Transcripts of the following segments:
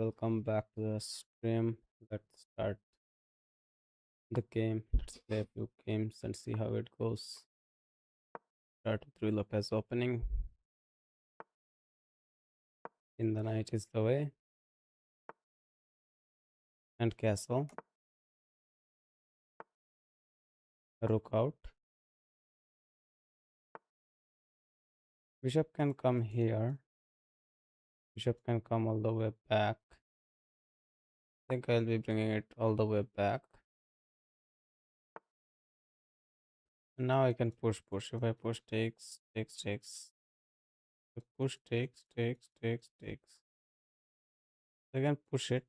welcome back to the stream. Let's start the game. Let's play a few games and see how it goes. Start with Rule of as opening. In the Night is the Way. And Castle. Rook out. Bishop can come here. Bishop can come all the way back. I think I'll be bringing it all the way back. And now I can push. If I push, takes. If push, takes. I can push it.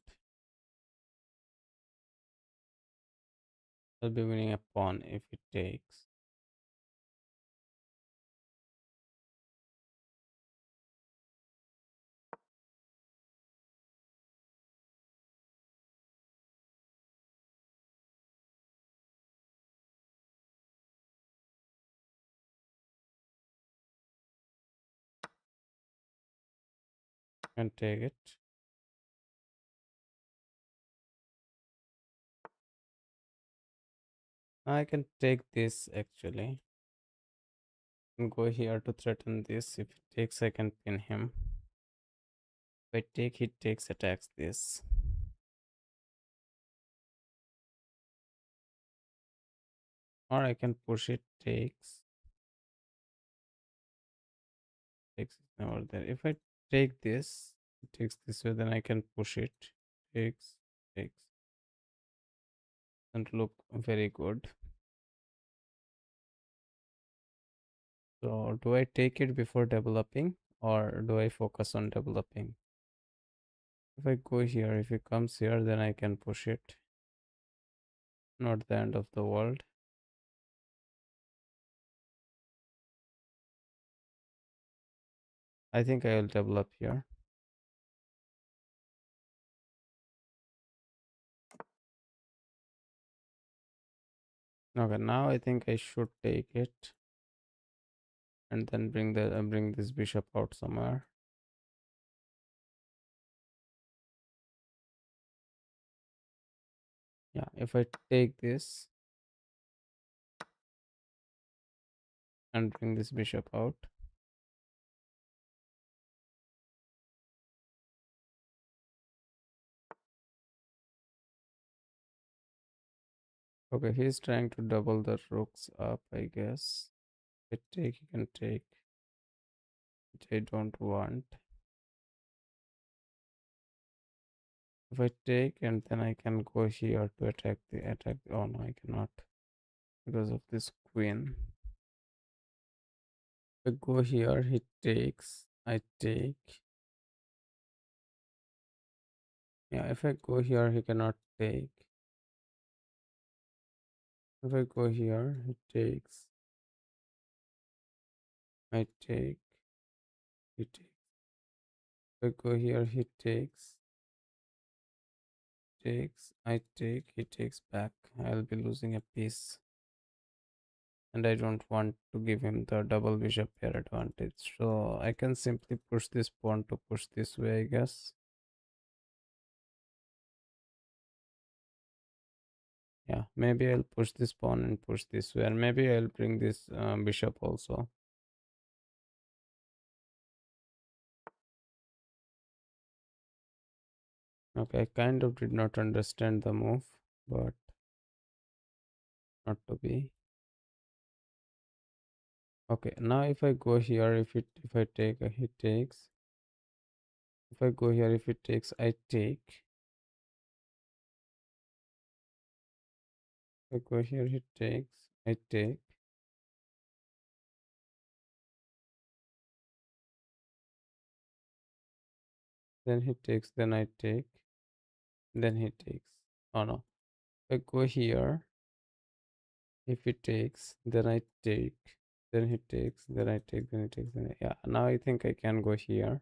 I'll be winning a pawn if it takes. And take it. I can take this actually and go here to threaten this. If he takes, I can pin him. If I take, he takes, attacks this. Or I can push it, takes. Takes is never there. If I take this, it takes this way, then I can push it. Takes. Doesn't look very good. So do I take it before developing or do I focus on developing? If I go here, if it comes here, then I can push it. Not the end of the world. I think I will develop here. Okay, now I think I should take it and then bring this bishop out somewhere. Yeah, if I take this and bring this bishop out. Okay, he's trying to double the rooks up, I guess. If I take, he can take, which I don't want. If I take and then I can go here to attack the. Oh no, I cannot because of this queen. If I go here, he takes, I take. Yeah, if I go here, he cannot take. If I go here, he takes, I take, he takes. If I go here, he takes, I take, he takes back. I'll be losing a piece. And I don't want to give him the double bishop pair advantage. So I can simply push this pawn to push this way, I guess. Yeah, maybe I'll push this pawn and push this way. And maybe I'll bring this bishop also. Okay, I kind of did not understand the move, but not to be. Okay, now if I go here, if I take, he takes. If I go here, if it takes, I take. If I go here, he takes, I take. Then he takes, then I take. Then he takes. Oh no. If I go here, if he takes, then I take. Then he takes, then I take, then he takes. Yeah, now I think I can go here.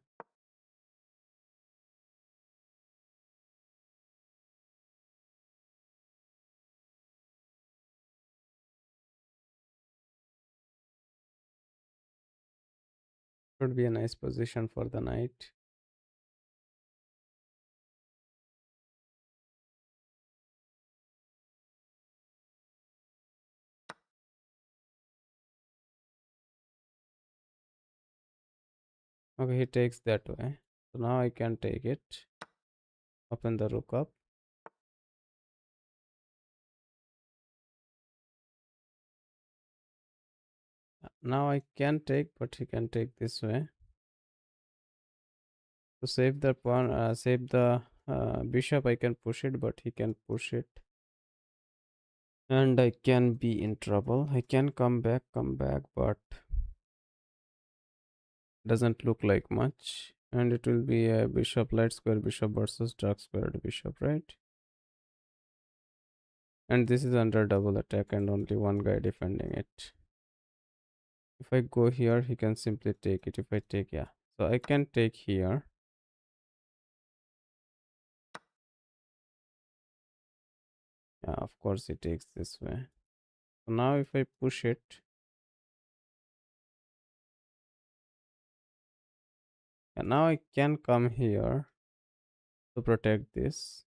Would be a nice position for the knight. Okay, he takes that way. So now I can take it. Open the lookup. Now I can take, but he can take this way. To save the pawn, save the bishop, I can push it, but he can push it. And I can be in trouble. I can come back, but doesn't look like much. And it will be a bishop light square bishop versus dark squared bishop, right? And this is under double attack and only one guy defending it. If I go here, he can simply take it. If I take, yeah. So I can take here. Yeah, of course he takes this way. So now if I push it, and now I can come here to protect this.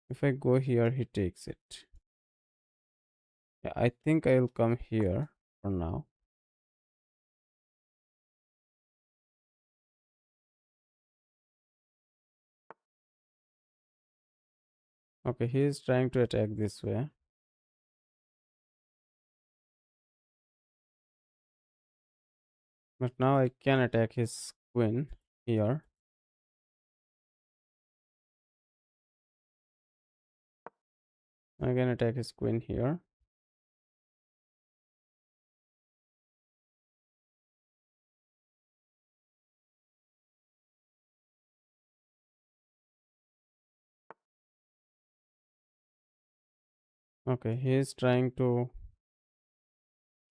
If I go here, he takes it. Yeah, I think I'll come here for now. Okay, he is trying to attack this way. But now I can attack his queen here. I can attack his queen here. Okay, he is trying to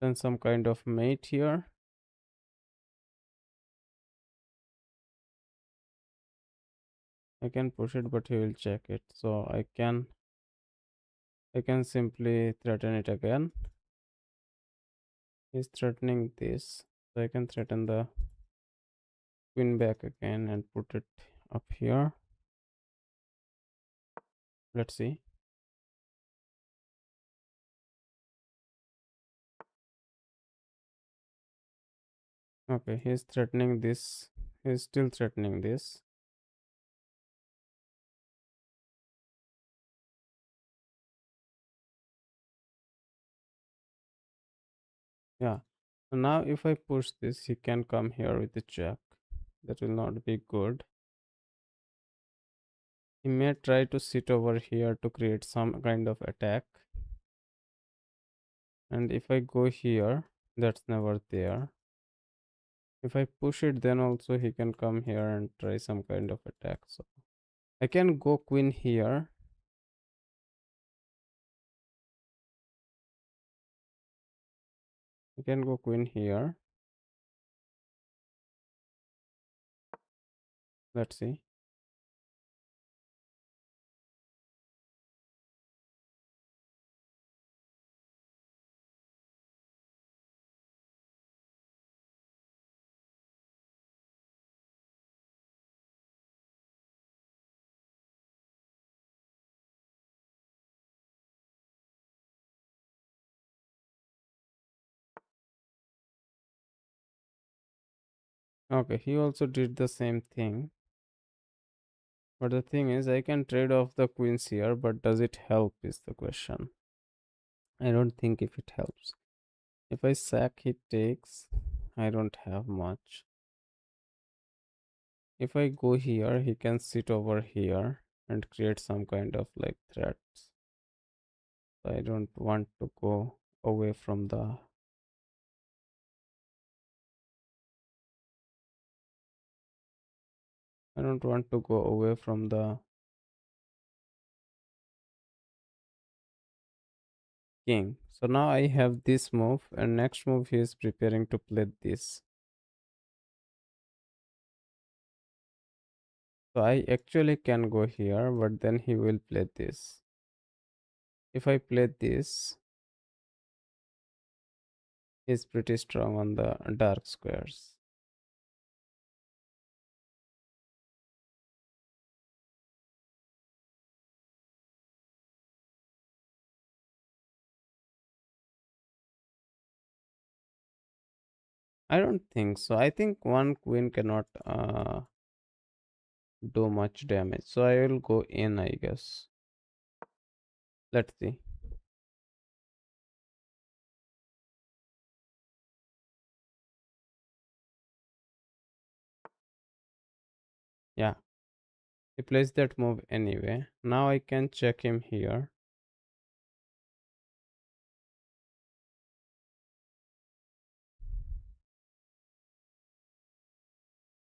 send some kind of mate here. I can push it, but he will check it. So I can simply threaten it again. He's threatening this. So I can threaten the queen back again and put it up here. Let's see. Okay, he's threatening this. He's still threatening this. Yeah. So now if I push this, he can come here with the check. That will not be good. He may try to sit over here to create some kind of attack. And if I go here, that's never there. If I push it, then also he can come here and try some kind of attack. So I can go queen here. I can go queen here. Let's see. Okay, he also did the same thing. But the thing is, I can trade off the queens here, but does it help is the question. I don't think if it helps. If I sack, he takes. I don't have much. If I go here, he can sit over here and create some kind of like threats. So I don't want to go away from the. I don't want to go away from the king. So now I have this move, and next move he is preparing to play this. So I actually can go here, but then he will play this. If I play this, he's pretty strong on the dark squares. I don't think so. I think one queen cannot do much damage. So I will go in, I guess. Let's see. Yeah, he plays that move anyway. Now I can check him here.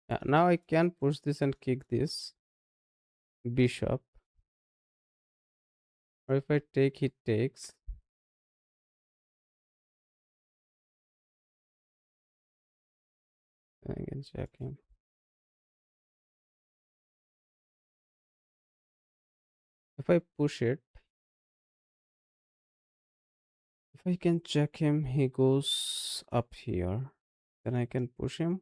Yeah, now I can push this and kick this bishop. Or if I take, he takes. I can check him. If I push it, if I can check him, he goes up here. Then I can push him.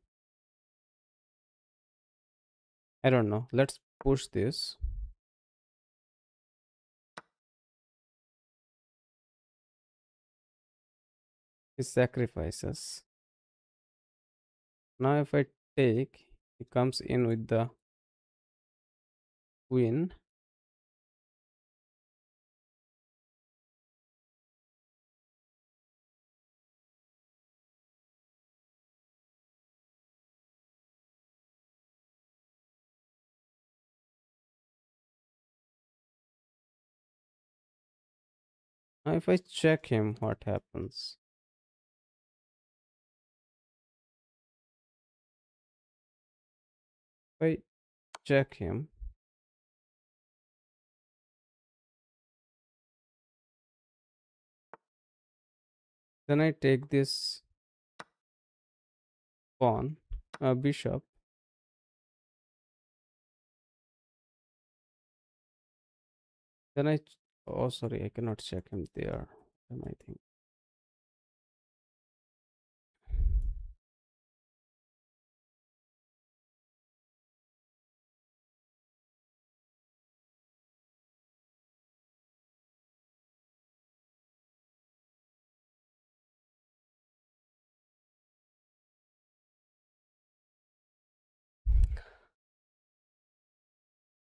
I don't know. Let's push this. He sacrifices. Now if I take, he comes in with the queen. Now if I check him, what happens? If I check him, then I take this pawn, bishop. Then oh sorry, I cannot check him there. I think.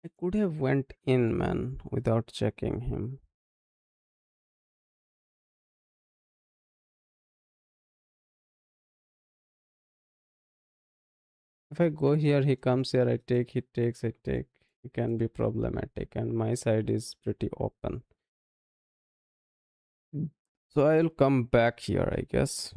I could have went in, man, without checking him. If I go here, he comes here, I take, he takes, I take. It can be problematic, and my side is pretty open. So I'll come back here, I guess.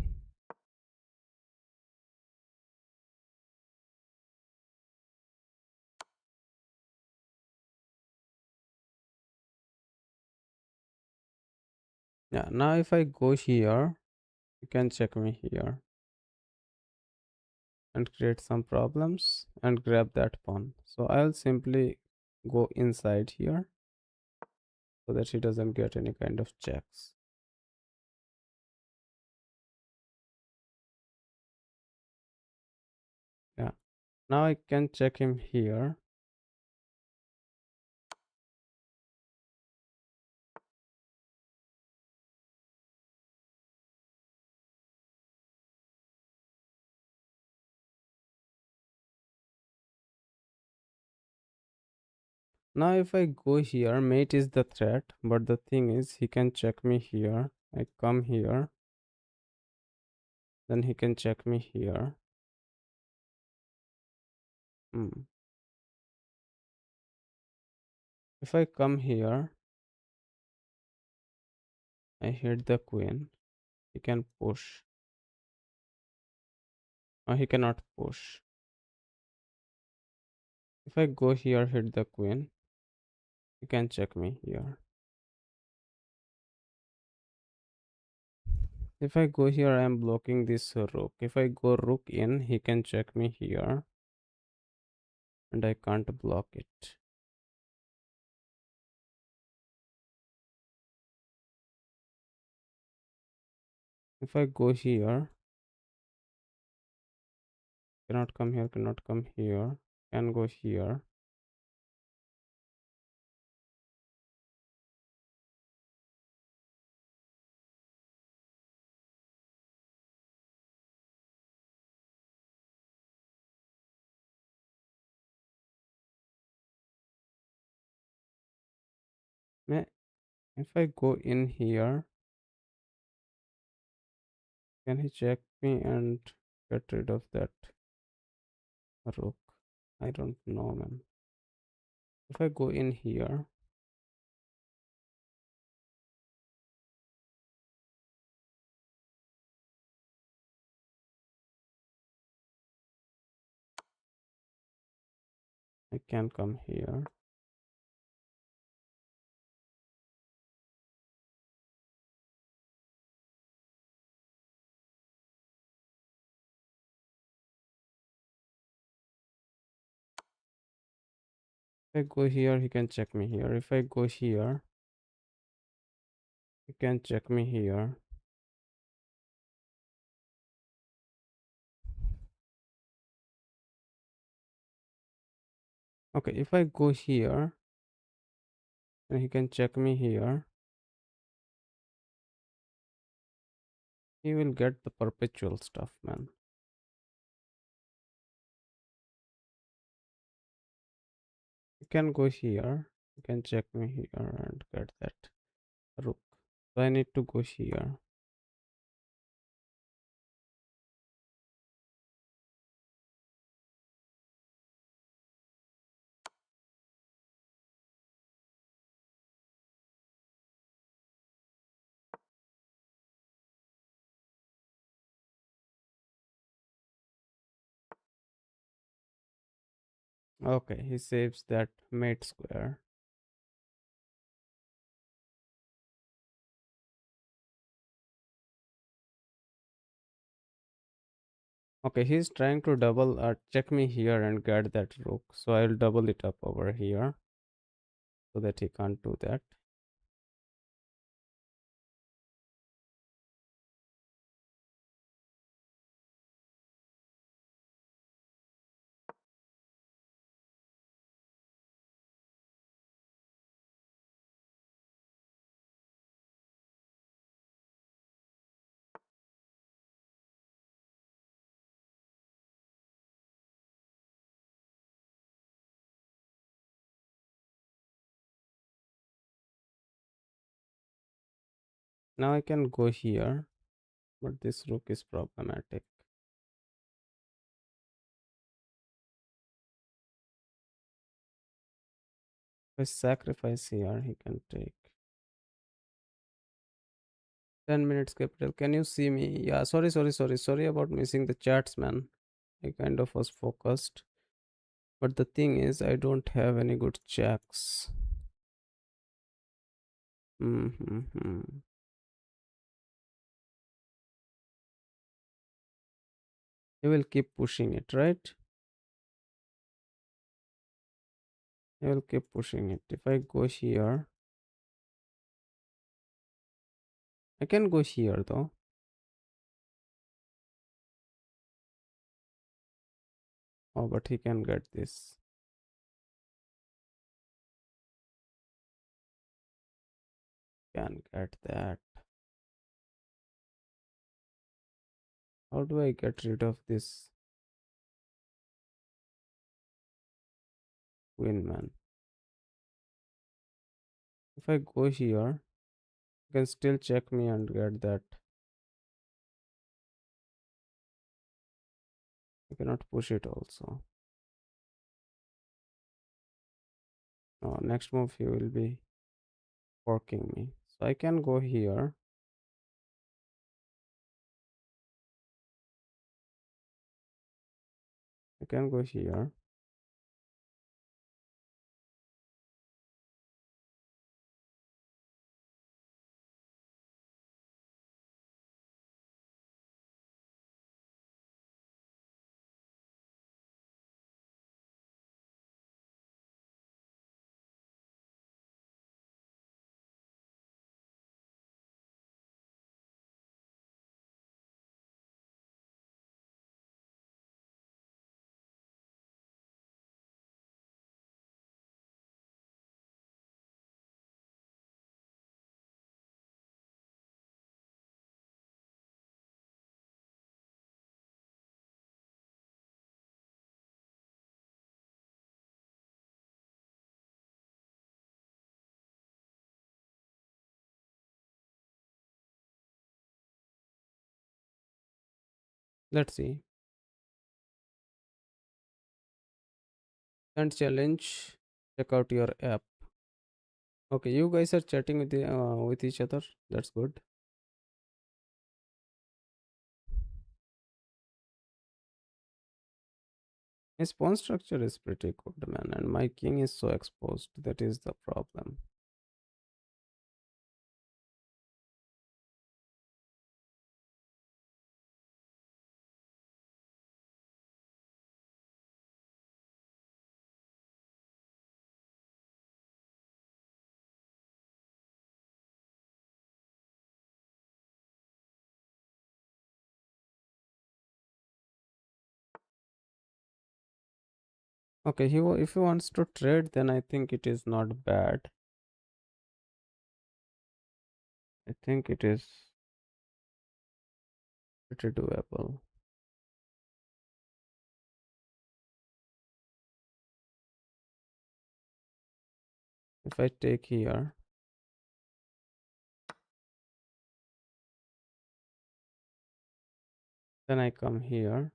Yeah, now if I go here, you can check me here and create some problems and grab that pawn. So I'll simply go inside here so that he doesn't get any kind of checks. Yeah, now I can check him here. Now if I go here, mate is the threat, but the thing is he can check me here. I come here, then he can check me here. If I come here, I hit the queen. He can push. Or he cannot push. If I go here, hit the queen, he can check me here. If I go here, I am blocking this rook. If I go rook in, he can check me here. And I can't block it. If I go here, cannot come here, cannot come here, can go here. If I go in here, can he check me and get rid of that rook? I don't know, man. If I go in here, I can come here. If I go here, he can check me here. If I go here, he can check me here. Okay, if I go here, and he can check me here, he will get the perpetual stuff, man. You can go here, you can check me here and get that rook. So I need to go here. Okay, he saves that mate square. Okay, he's trying to double check me here and get that rook. So I'll double it up over here so that he can't do that. Now I can go here, but this rook is problematic. If I sacrifice here, he can take 10 minutes capital. Can you see me? Yeah, sorry about missing the chats, man. I kind of was focused. But the thing is, I don't have any good checks. Mm-hmm. He will keep pushing it, right? He will keep pushing it. If I go here, I can go here though. Oh, but he can get this. Can get that. How do I get rid of this queen, man? If I go here, you can still check me and get that. I cannot push it also. Oh, next move he will be forking me. So I can go here. I can go here. Let's see. And challenge. Check out your app. Okay, you guys are chatting with each other. That's good. His pawn structure is pretty good, man, and my king is so exposed. That is the problem. Okay, if he wants to trade, then I think it is not bad. I think it is pretty doable. If I take here, then I come here.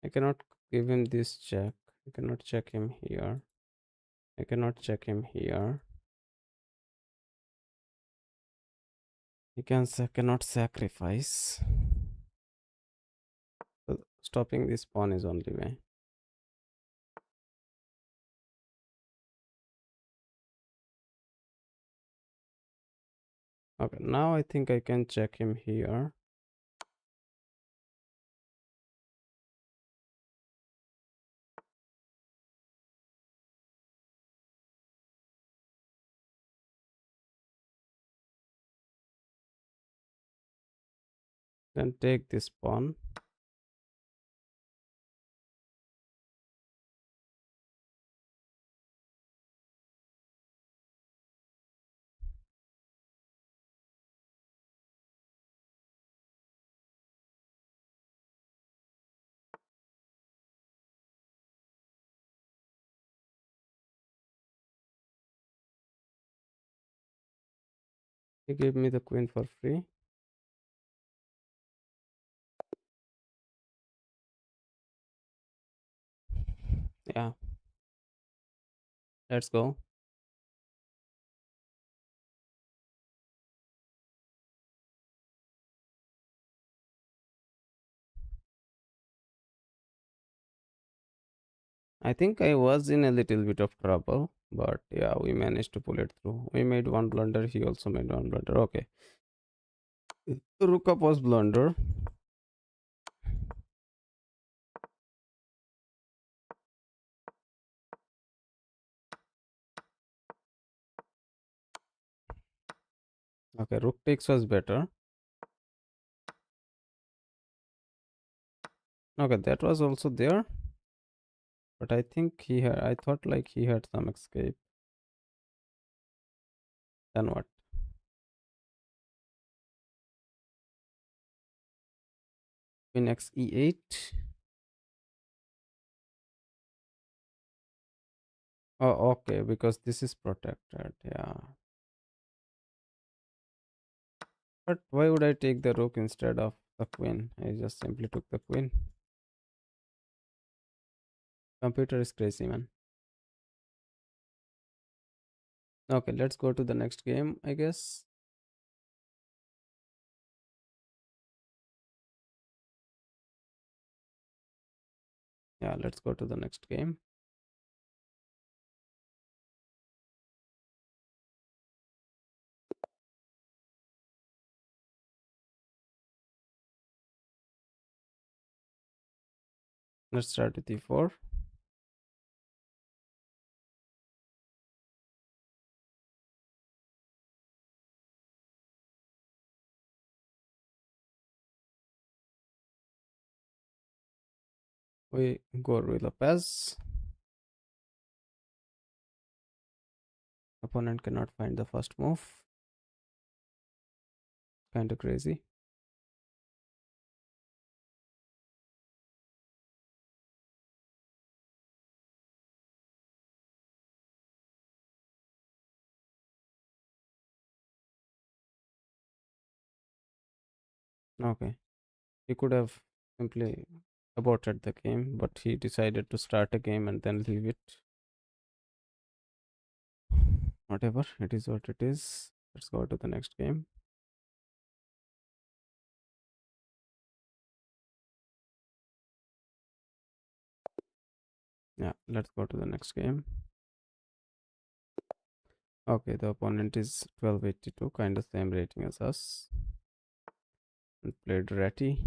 I cannot give him this check. I cannot check him here. I cannot check him here. He cannot sacrifice. So stopping this pawn is only way. Okay, now I think I can check him here. Then take this pawn. He gave me the queen for free. Yeah, let's go. I think I was in a little bit of trouble, but yeah, we managed to pull it through. We made one blunder, he also made one blunder. Okay. Rook up was blunder. Okay, rook takes was better. Okay, that was also there. But I think I thought like he had some escape. Then what? Queen x e8. Oh, okay, because this is protected. Yeah. But why would I take the rook instead of the queen? I just simply took the queen. Computer is crazy, man. Okay, let's go to the next game, I guess. Yeah, let's go to the next game. Let's start with e4. We go Rui Lopez. Opponent cannot find the first move. Kind of crazy. Okay. He could have simply aborted the game, but he decided to start a game and then leave it. Whatever, it is what it is. Let's go to the next game. Yeah, let's go to the next game. Okay, the opponent is 1282, kind of same rating as us. And played Ratty.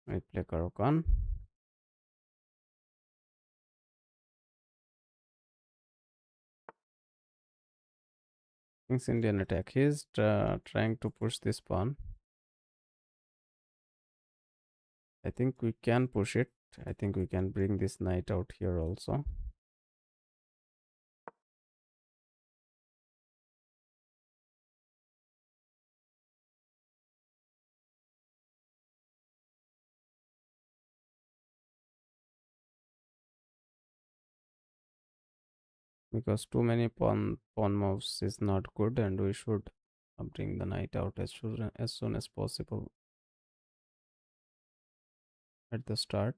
I play Karokan. King's Indian attack. He's trying to push this pawn. I think we can push it. I think we can bring this knight out here also. Because too many pawn moves is not good, and we should bring the knight out as soon as possible at the start.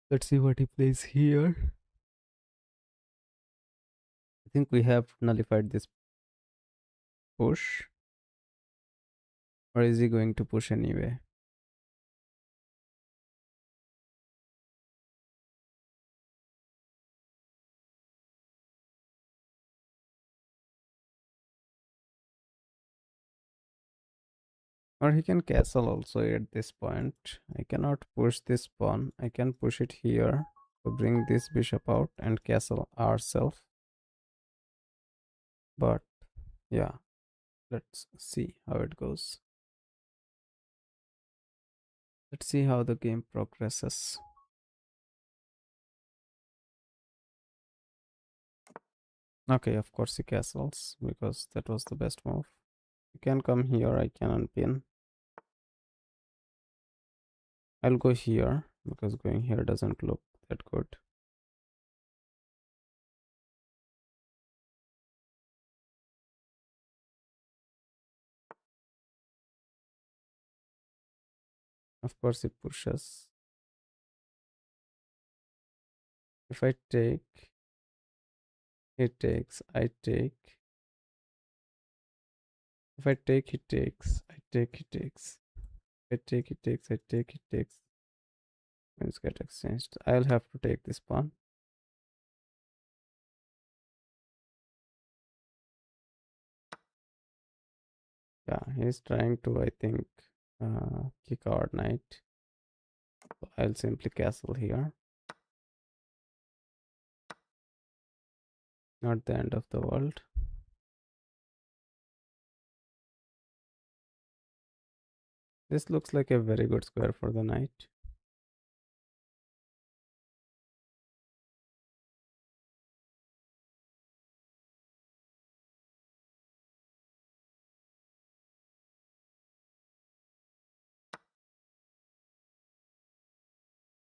Let's see what he plays here. I think we have nullified this push. Or is he going to push anyway? Or he can castle also at this point. I cannot push this pawn. I can push it here to bring this bishop out and castle ourselves. But yeah, let's see how it goes. Let's see how the game progresses. Okay, of course he castles because that was the best move. You can come here, I can unpin. I'll go here because going here doesn't look that good. Of course he pushes. If I take, he takes, I take. If I take, he takes. I take, he takes. I take, he takes. I take, he takes. Let's get exchanged. I'll have to take this pawn. Yeah, he's trying to, I think, kick our knight. So I'll simply castle here. Not the end of the world. This looks like a very good square for the knight.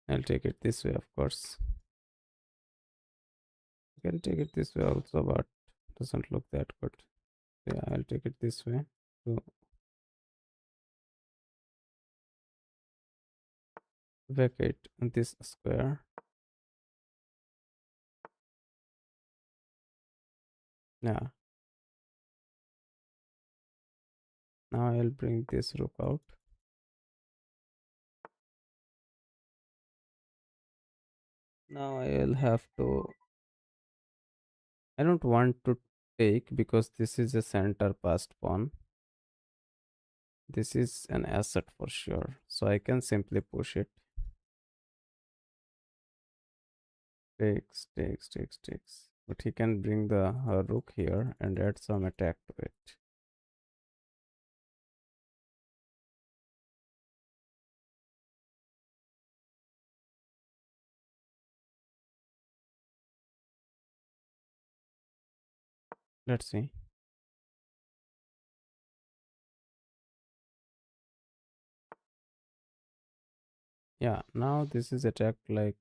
I'll take it this way, of course. You can take it this way also, but doesn't look that good. Yeah, I'll take it this way. So vacate this square. Yeah. Now I'll bring this rook out. Now I'll have to. I don't want to take because this is a center passed pawn. This is an asset for sure. So I can simply push it. Takes. But he can bring the rook here and add some attack to it. Let's see. Yeah, now this is attacked like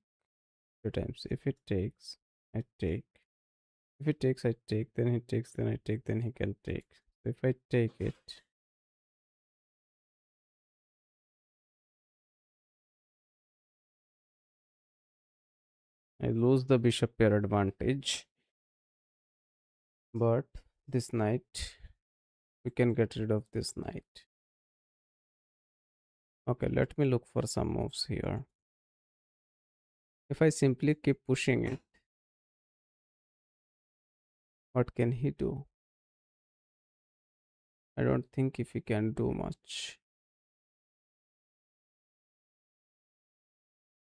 3 times. If it takes, I take. If he takes, I take, then he takes, then I take, then he can take. So if I take it, I lose the bishop pair advantage. But this knight, we can get rid of this knight. Okay, let me look for some moves here. If I simply keep pushing it, what can he do? I don't think if he can do much.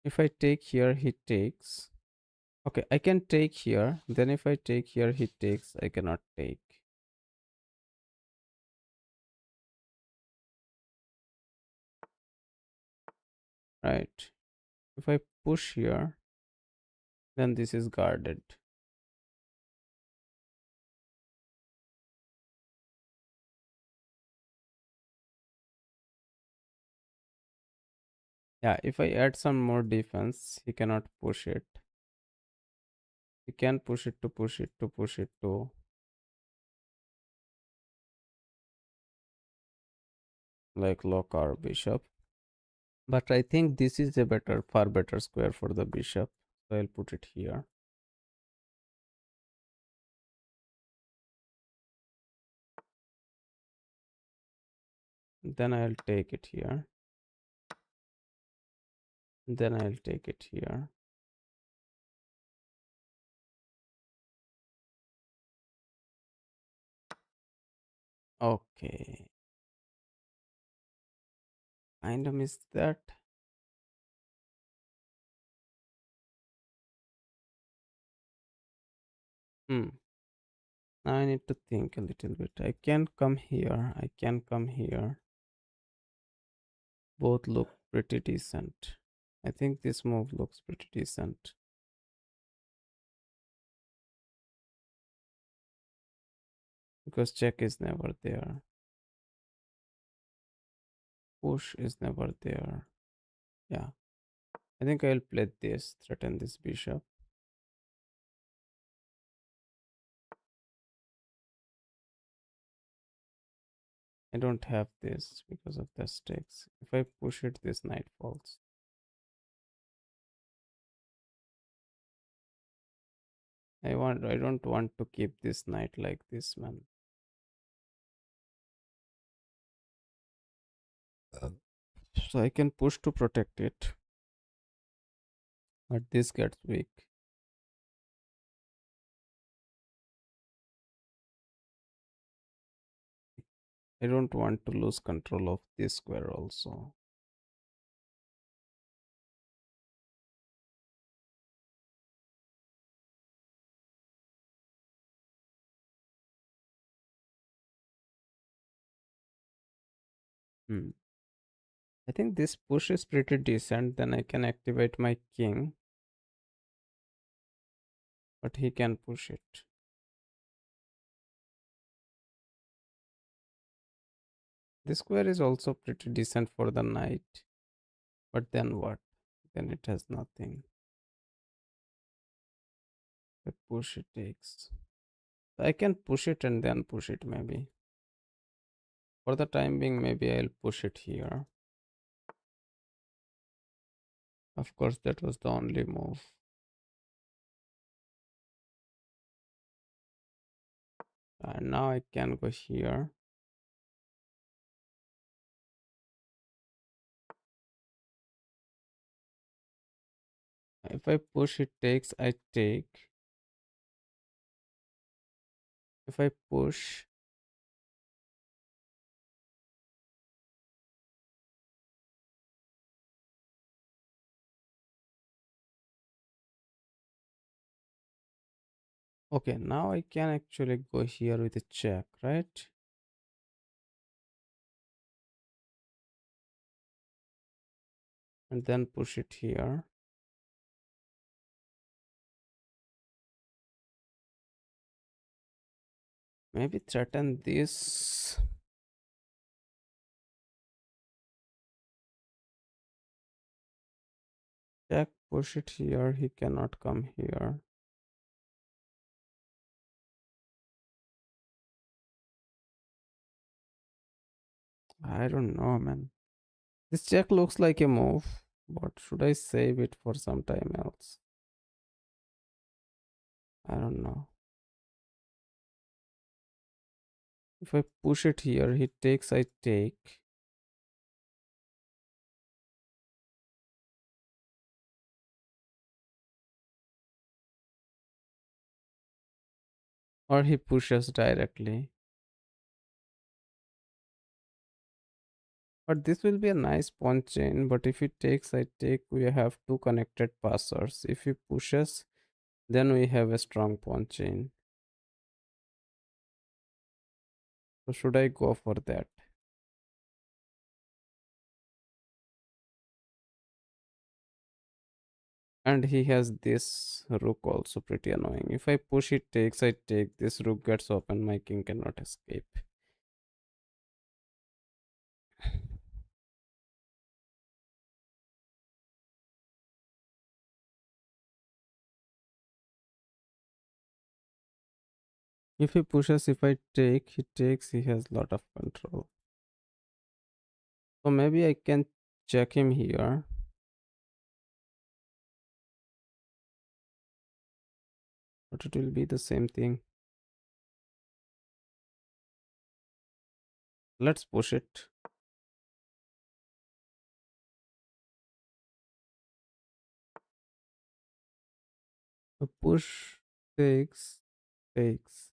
If I take here, he takes. Okay, I can take here. Then if I take here, he takes. I cannot take. Right. If I push here, then this is guarded. Yeah, if I add some more defense, he cannot push it. He can push it to push it to push it to like lock our bishop. But I think this is a better, far better square for the bishop. So I'll put it here. Then I'll take it here. Then I'll take it here. Okay. Kind of missed that. Hmm. Now I need to think a little bit. I can come here. I can come here. Both look pretty decent. I think this move looks pretty decent. Because check is never there. Push is never there. Yeah. I think I'll play this, threaten this bishop. I don't have this because of the stakes. If I push it, this knight falls. I don't want to keep this knight like this, man. So I can push to protect it. But this gets weak. I don't want to lose control of this square also. Hmm. I think this push is pretty decent. Then I can activate my king. But he can push it. This square is also pretty decent for the knight. But then what? Then it has nothing. The push it takes. I can push it and then push it maybe. For the time being, maybe I'll push it here. Of course, that was the only move. And now I can go here. If I push, it takes, I take. If I push, okay, now I can actually go here with a check, right? And then push it here. Maybe threaten this. Check, push it here. He cannot come here. I don't know, man. This check looks like a move, but should I save it for some time else? I don't know. If I push it here, he takes, I take. Or he pushes directly. But this will be a nice pawn chain. But if he takes, I take, we have two connected passers. If he pushes, then we have a strong pawn chain. So should I go for that? And he has this rook also pretty annoying. If I push, it takes, I take. This rook gets open, my king cannot escape. If he pushes, if I take, he takes, he has lot of control. So maybe I can check him here. But it will be the same thing. Let's push it. The push takes, takes.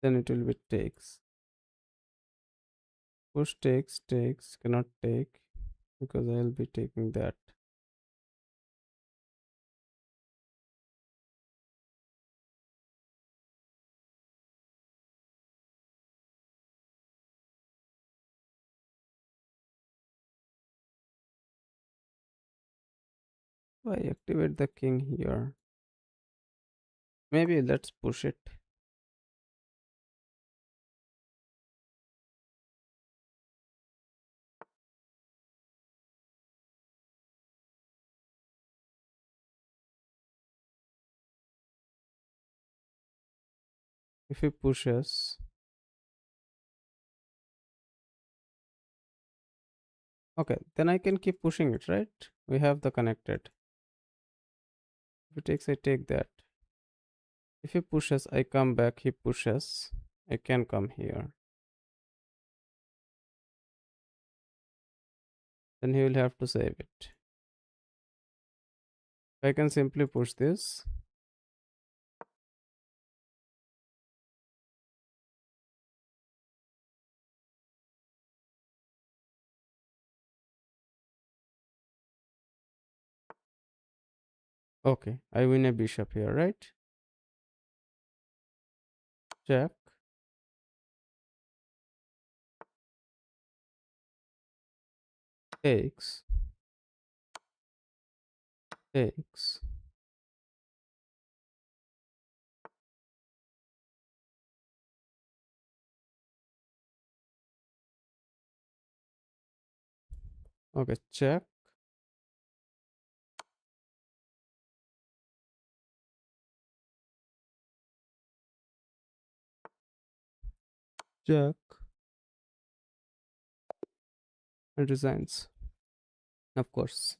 Then it will be takes. Push takes, takes, cannot take because I will be taking that. So I activate the king here. Maybe let's push it. If he pushes, okay, then I can keep pushing it, right? We have the connected. If he takes, I take that. If he pushes, I come back, he pushes. I can come here. Then he will have to save it. I can simply push this. Okay, I win a bishop here, right? Check. Takes. Takes. Okay, check. Check. And resigns. Of course.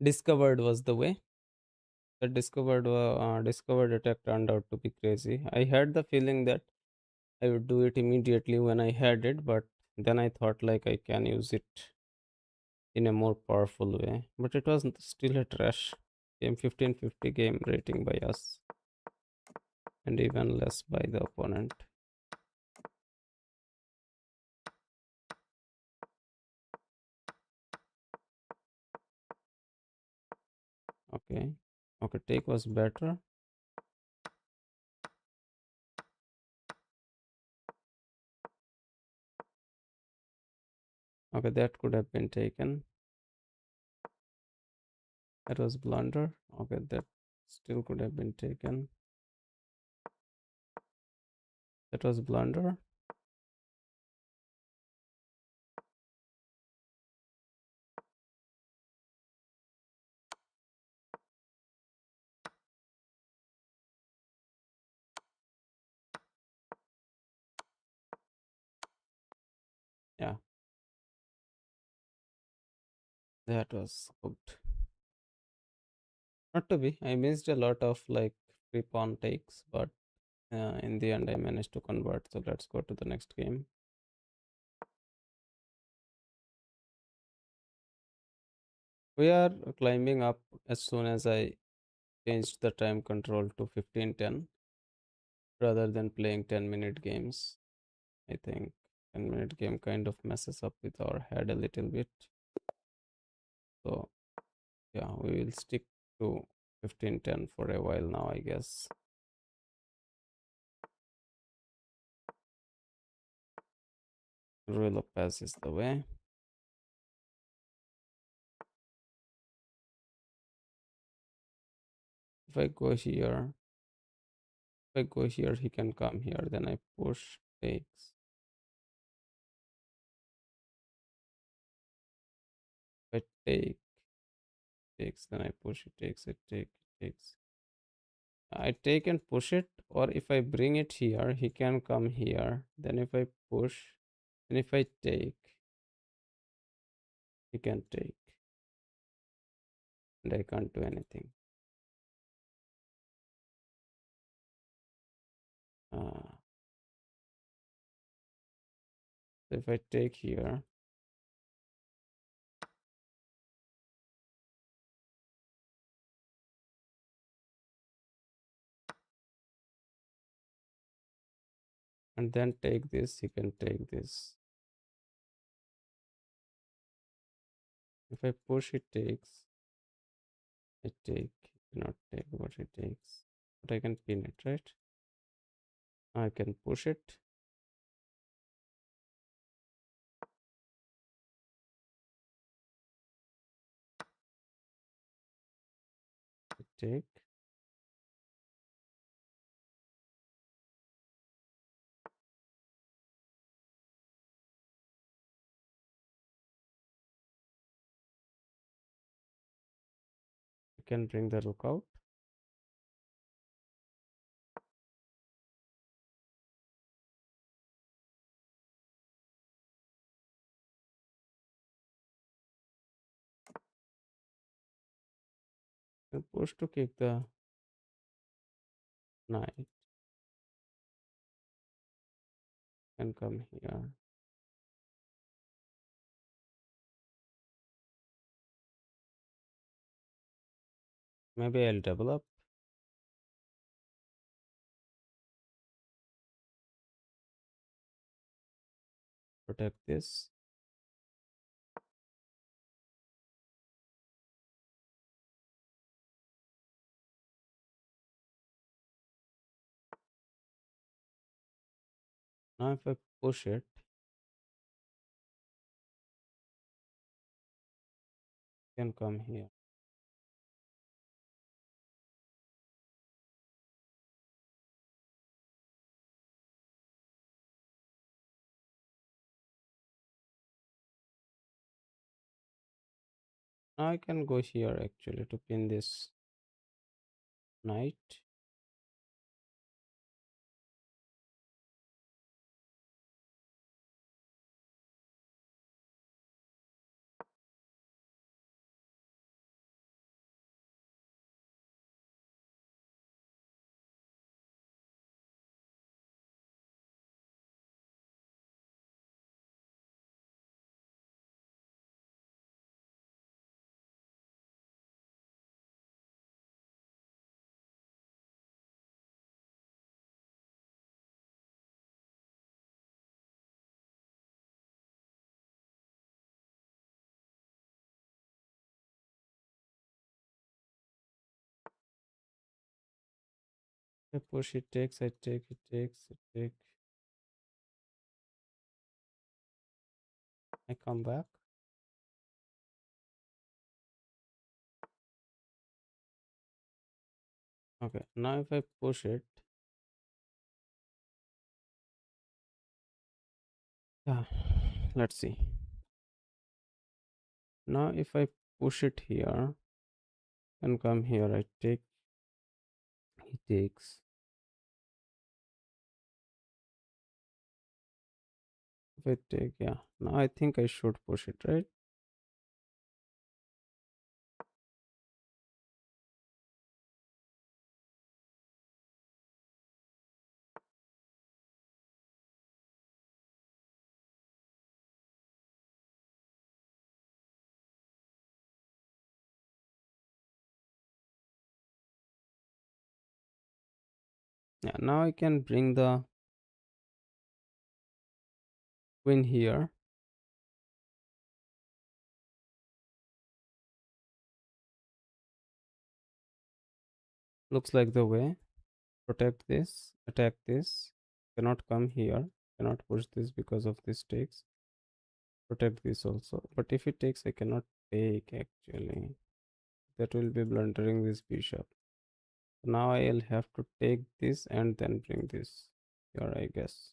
Discovered was the way. The discovered attack turned out to be crazy. I had the feeling that I would do it immediately when I had it, but then I thought like I can use it in a more powerful way. But it was still a trash game. 1550 game rating by us, and even less by the opponent. Okay. Okay, take was better. Okay, that could have been taken. That was blunder. Okay, that still could have been taken. That was blunder. That was good. Not to be. I missed a lot of like free pawn takes, but in the end, I managed to convert. So let's go to the next game. We are climbing up as soon as I changed the time control to 15:10 rather than playing 10-minute games. I think 10-minute game kind of messes up with our head a little bit. So yeah, we will stick to 15:10 for a while now, I guess. Rule of pass is the way. If I go here, if I go here, he can come here. Then I push, takes. If I take, takes, then I push, it takes, it take, it takes. I take and push it, or if I bring it here, he can come here. Then if I push, and if I take, he can take, and I can't do anything. Uh, so if I take here, and then take this, he can take this. If I push, it takes. I take, not take, but it takes. But I can pin it, right? I can push it. I take. I can bring the rook out. And push to kick the knight. Can come here. Maybe I'll double up. Protect this. Now if I push it, can come here. Now I can go here actually to pin this knight. I push, it takes, I take, it takes, it take. I come back. Okay, now if I push it, yeah, let's see. Now if I push it here and come here, I take, he takes. If I take, yeah, now I think I should push it, right? Yeah, now I can bring the queen here. Looks like the way. Protect this, attack this. Cannot come here. Cannot push this because of this takes. Protect this also. But if it takes, I cannot take actually. That will be blundering this bishop. Now I'll have to take this and then bring this here, I guess.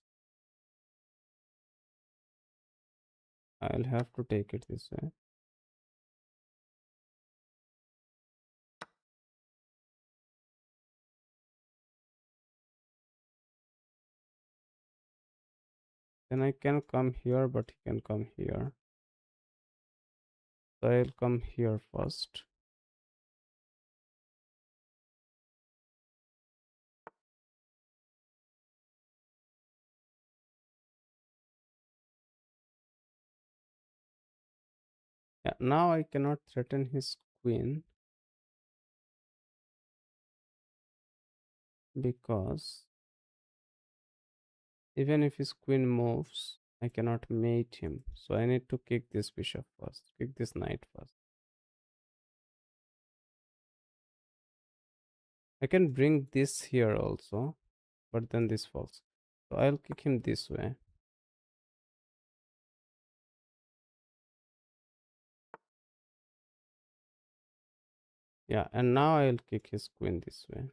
I'll have to take it this way. Then I can come here, but he can come here. So I'll come here first. Yeah, now I cannot threaten his queen because even if his queen moves, I cannot mate him. So I need to kick this bishop first, kick this knight first. I can bring this here also, but then this falls. So I'll kick him this way. Yeah, and now I'll kick his queen this way.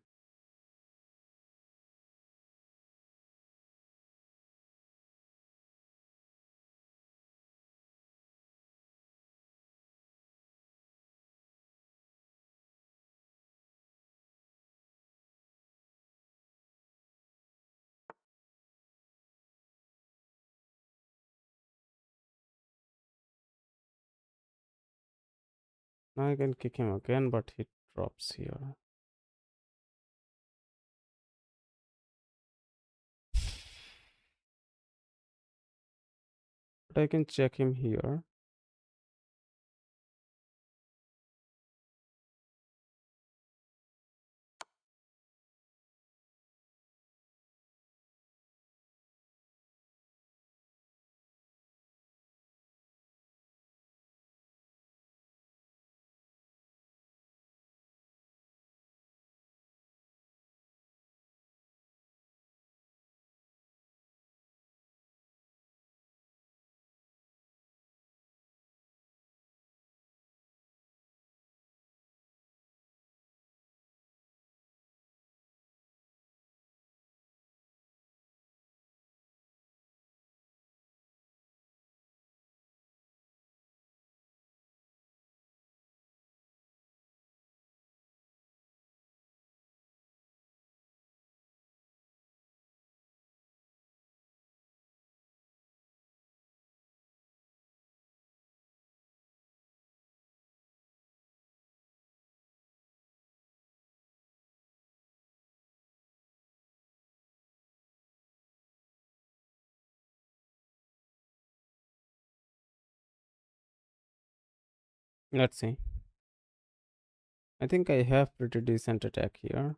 Now I can kick him again, but he drops here. But I can check him here. Let's see. I think I have pretty decent attack here.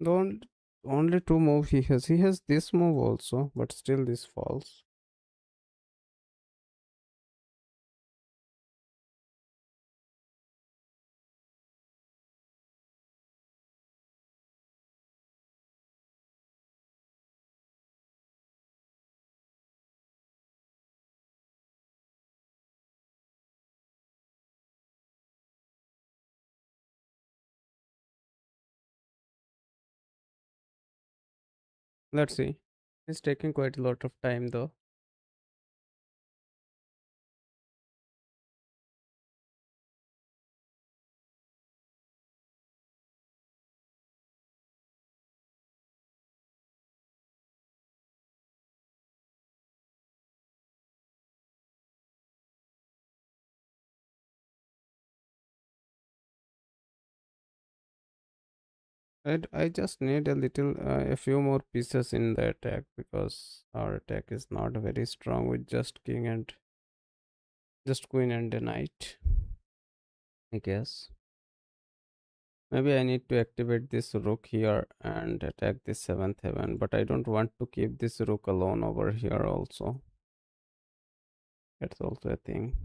Don't Only two move he has. He has this move also, but still this falls. Let's see. It's taking quite a lot of time though. I just need a little, a few more pieces in the attack because our attack is not very strong with just king and just queen and a knight. I guess. Maybe I need to activate this rook here and attack this seventh heaven, but I don't want to keep this rook alone over here also. That's also a thing.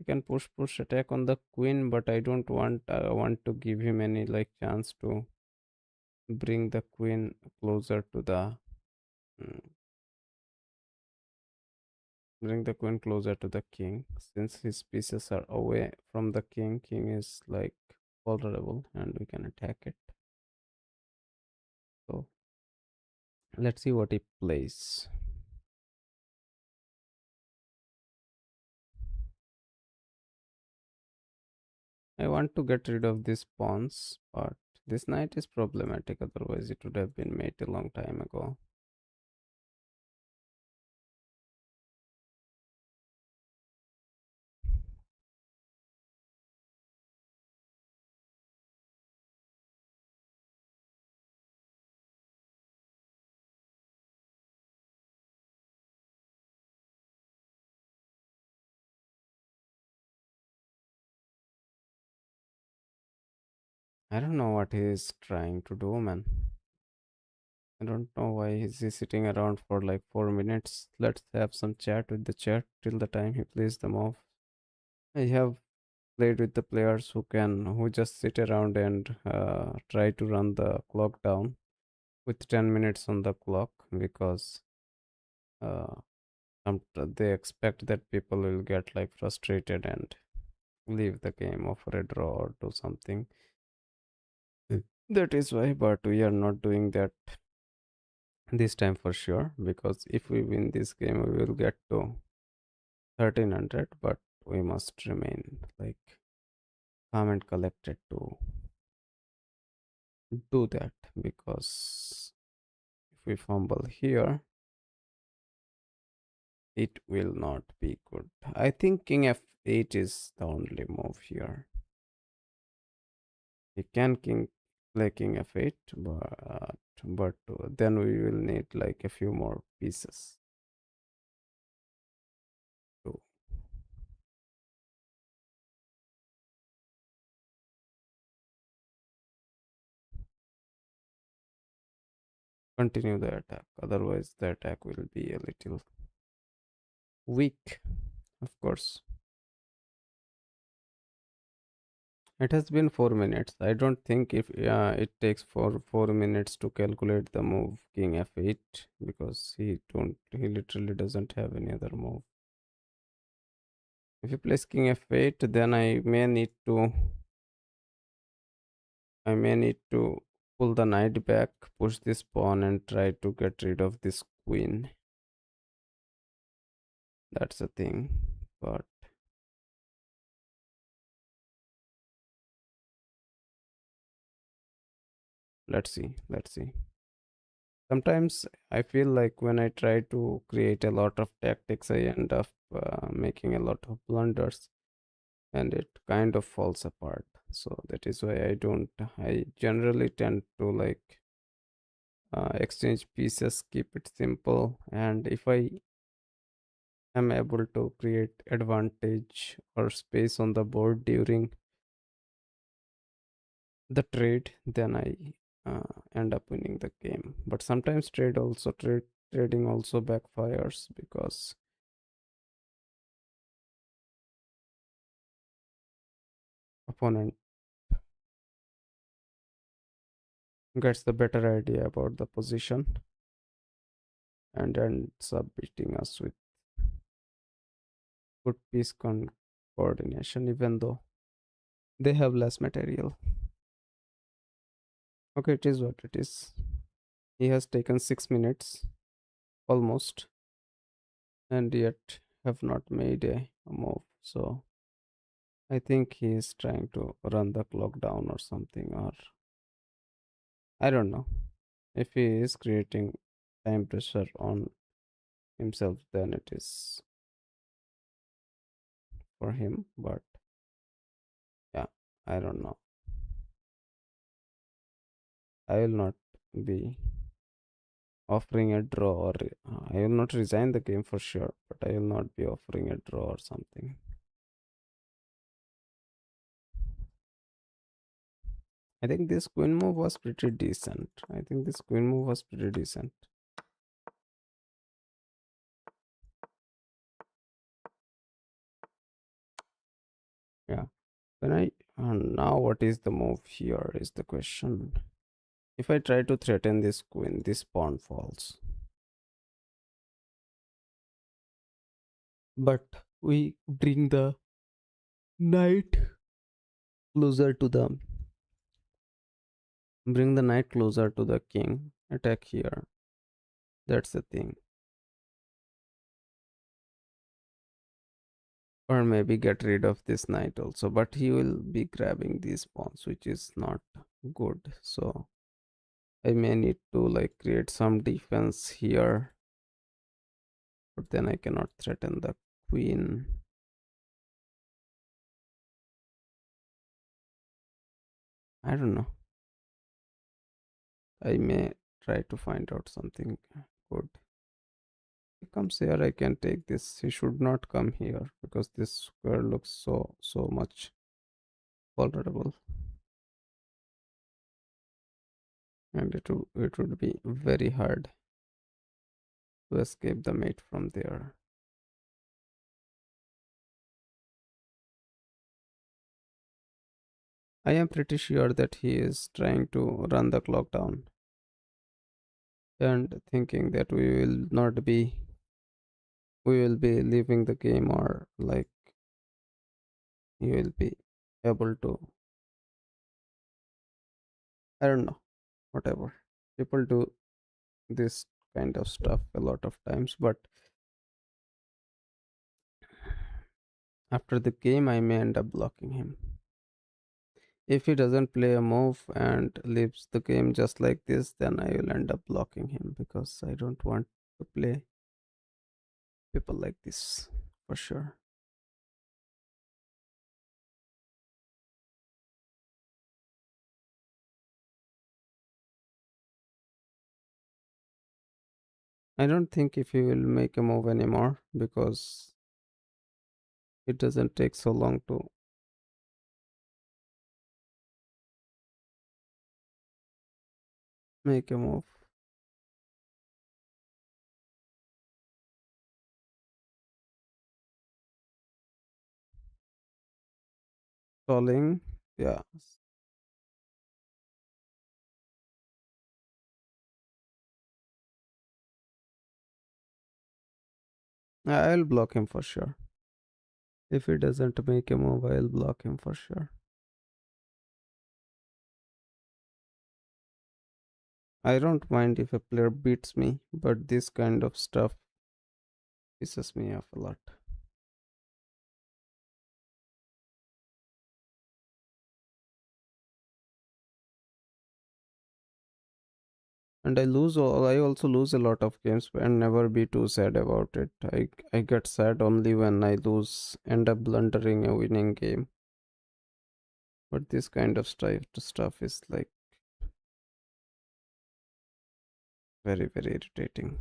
You can push attack on the queen, but I don't want to give him any like chance to bring the queen closer to the mm, bring the queen closer to the king. Since his pieces are away from the king, king is like vulnerable and we can attack it. So let's see what he plays. I want to get rid of these pawns, but this knight is problematic, otherwise it would have been made a long time ago. I don't know what he is trying to do, man. I don't know why he's sitting around for like 4 minutes. Let's have some chat with the chat till the time he plays them off. I have played with the players who just sit around and try to run the clock down with 10 minutes on the clock because uh, they expect that people will get like frustrated and leave the game of a draw or do something. That is why, but we are not doing that this time for sure, because if we win this game we will get to 1300, but we must remain like calm and collected to do that, because if we fumble here it will not be good. I think king f8 is the only move here. He can play king f8, but then we will need like a few more pieces to continue the attack. Otherwise, the attack will be a little weak, of course. It has been 4 minutes. I don't think if it takes 4 minutes to calculate the move king f8, because he literally doesn't have any other move. If he plays king f8, then I may need to pull the knight back, push this pawn, and try to get rid of this queen. That's the thing. But let's see. Let's see. Sometimes I feel like when I try to create a lot of tactics, I end up making a lot of blunders and it kind of falls apart. So that is why I generally tend to like exchange pieces, keep it simple, and if I am able to create advantage or space on the board during the trade, then I end up winning the game. But sometimes trading also backfires because opponent gets the better idea about the position and ends up beating us with good coordination, even though they have less material. Okay, it is what it is. He has taken 6 minutes almost, and yet have not made a move. So I think he is trying to run the clock down or something, or I don't know. If he is creating time pressure on himself, then it is for him. But yeah, I don't know. I will not be offering a draw, or I will not resign the game for sure, but I will not be offering a draw or something. I think this queen move was pretty decent. Yeah. When I now what is the move here is the question. If I try to threaten this queen, this pawn falls. But we bring the knight closer to the bring the knight closer to the king. Attack here. That's the thing. Or maybe get rid of this knight also. But he will be grabbing these pawns, which is not good. So I may need to like create some defense here. But then I cannot threaten the queen. I don't know. I may try to find out something good. He comes here, I can take this. He should not come here because this square looks so much vulnerable. And it would be very hard to escape the mate from there. I am pretty sure that he is trying to run the clock down and thinking that we will be leaving the game, or like he will be able to, I don't know, whatever. People do this kind of stuff a lot of times, but after the game I may end up blocking him. If he doesn't play a move and leaves the game just like this, then I will end up blocking him because I don't want to play people like this for sure. I don't think if he will make a move anymore because it doesn't take so long to make a move. Stalling, yeah. I'll block him for sure. If he doesn't make a move, I'll block him for sure. I don't mind if a player beats me, but this kind of stuff pisses me off a lot. And I also lose a lot of games and never be too sad about it. I get sad only when I lose, end up blundering a winning game. But this kind of stuff is like very irritating.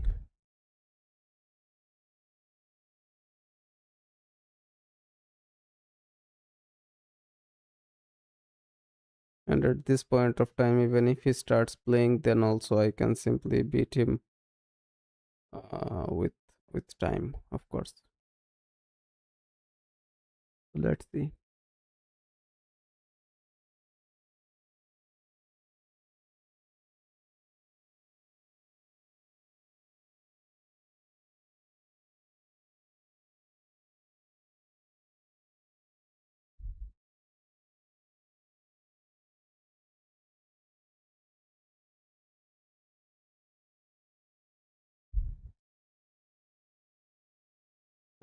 And at this point of time, even if he starts playing, then also I can simply beat him with time, of course. Let's see.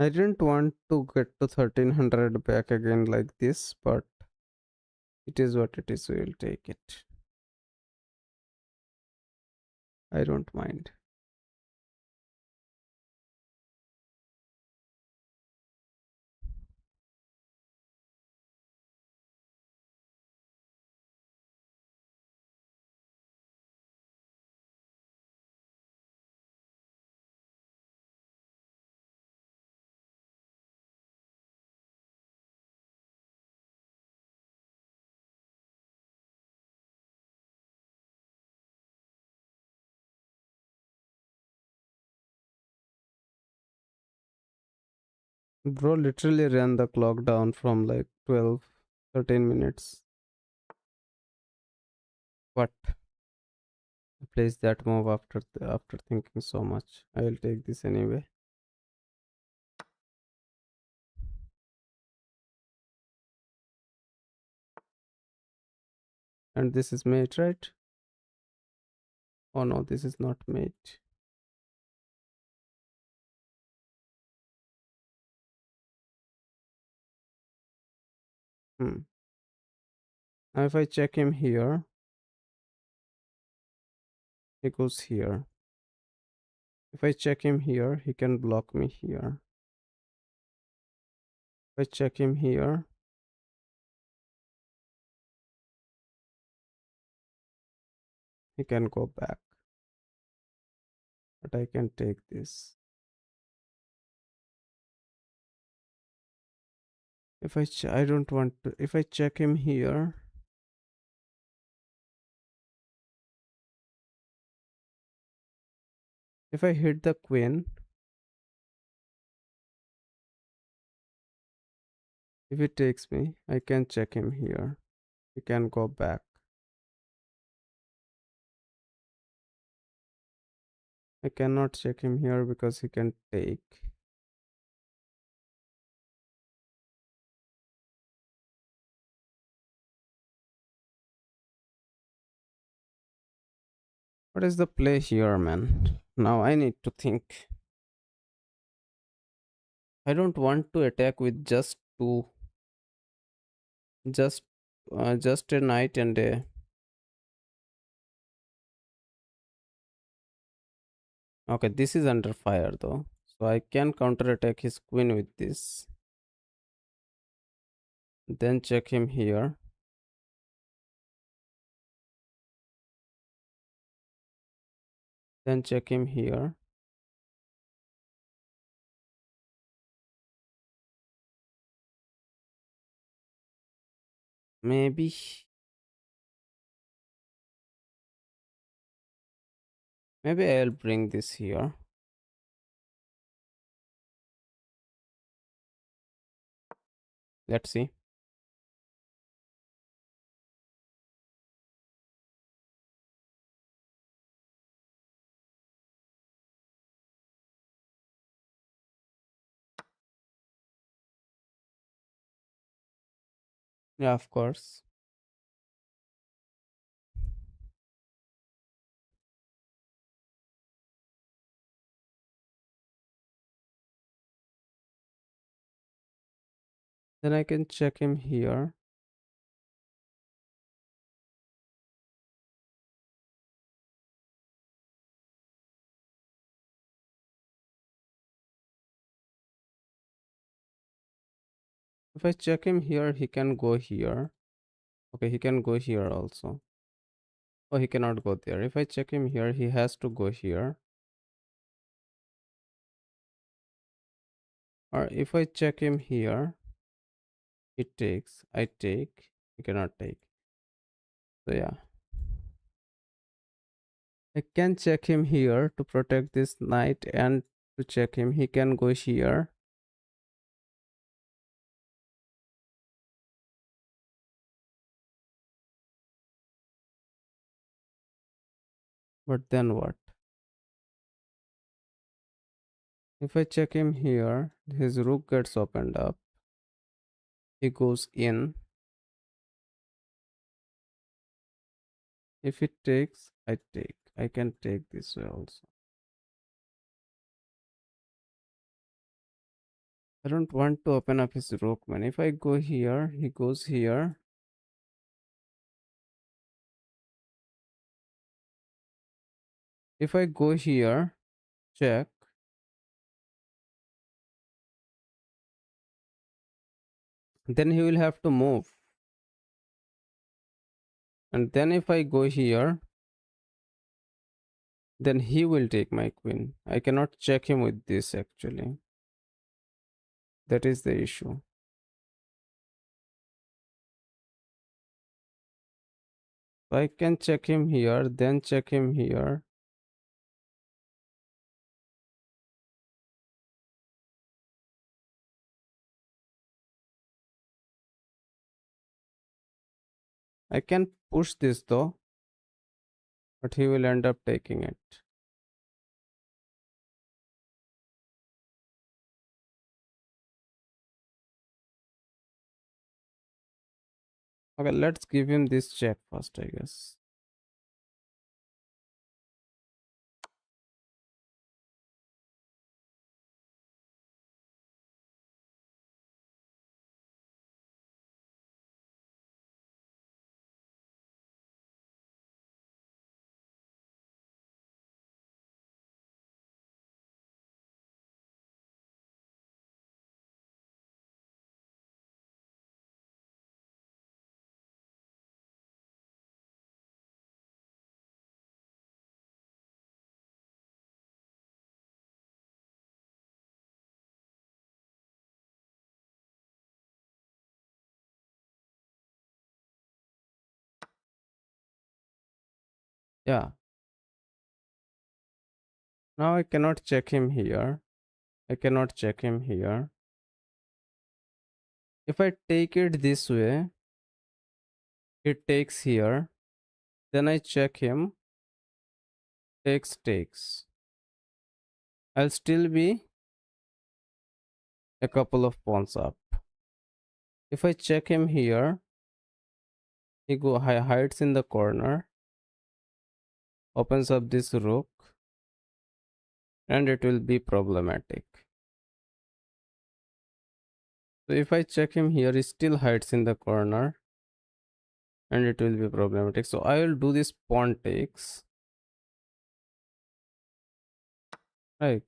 I didn't want to get to 1300 back again like this, but it is what it is. We will take it. I don't mind. Bro literally ran the clock down from like 12, 13 minutes. What? Place that move after thinking so much. I will take this anyway. And this is mate, right? Oh no, this is not mate. Hmm. Now if I check him here, he goes here. If I check him here, he can block me here. If I check him here, he can go back. But I can take this. If I don't want to, if I check him here, if I hit the queen, if he takes me, I can check him here. He can go back. I cannot check him here because he can take. What is the play here, man? Now I need to think. I don't want to attack with just two, just just a knight and a. Okay, this is under fire though, so I can counter attack his queen with this. Then check him here. Then check him here. Maybe. Maybe I'll bring this here. Let's see. Yeah, of course. Then I can check him here. If I check him here, he can go here. Okay, he can go here also. Oh, he cannot go there. If I check him here, he has to go here. Or if I check him here, he takes. I take. He cannot take. So yeah, I can check him here to protect this knight, and to check him he can go here. But then what? If I check him here, his rook gets opened up. He goes in. If it takes, I take. I can take this way also. I don't want to open up his rook, man. If I go here, he goes here. If I go here, check. Then he will have to move. And then if I go here, then he will take my queen. I cannot check him with this actually. That is the issue. So I can check him here, then check him here. I can push this though, but he will end up taking it. Okay, let's give him this check first, I guess. Yeah. Now I cannot check him here. I cannot check him here. If I take it this way, it takes here. Then I check him. Takes. I'll still be a couple of pawns up. If I check him here, he hides in the corner, opens up this rook, and it will be problematic. So if I check him here, he still hides in the corner, and it will be problematic. So I will do this pawn takes. Right.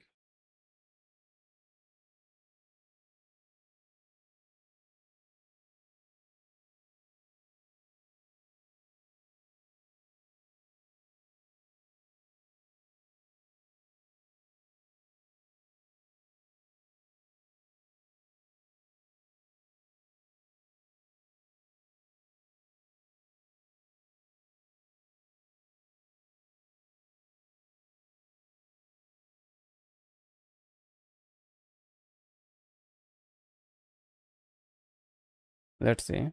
Let's see.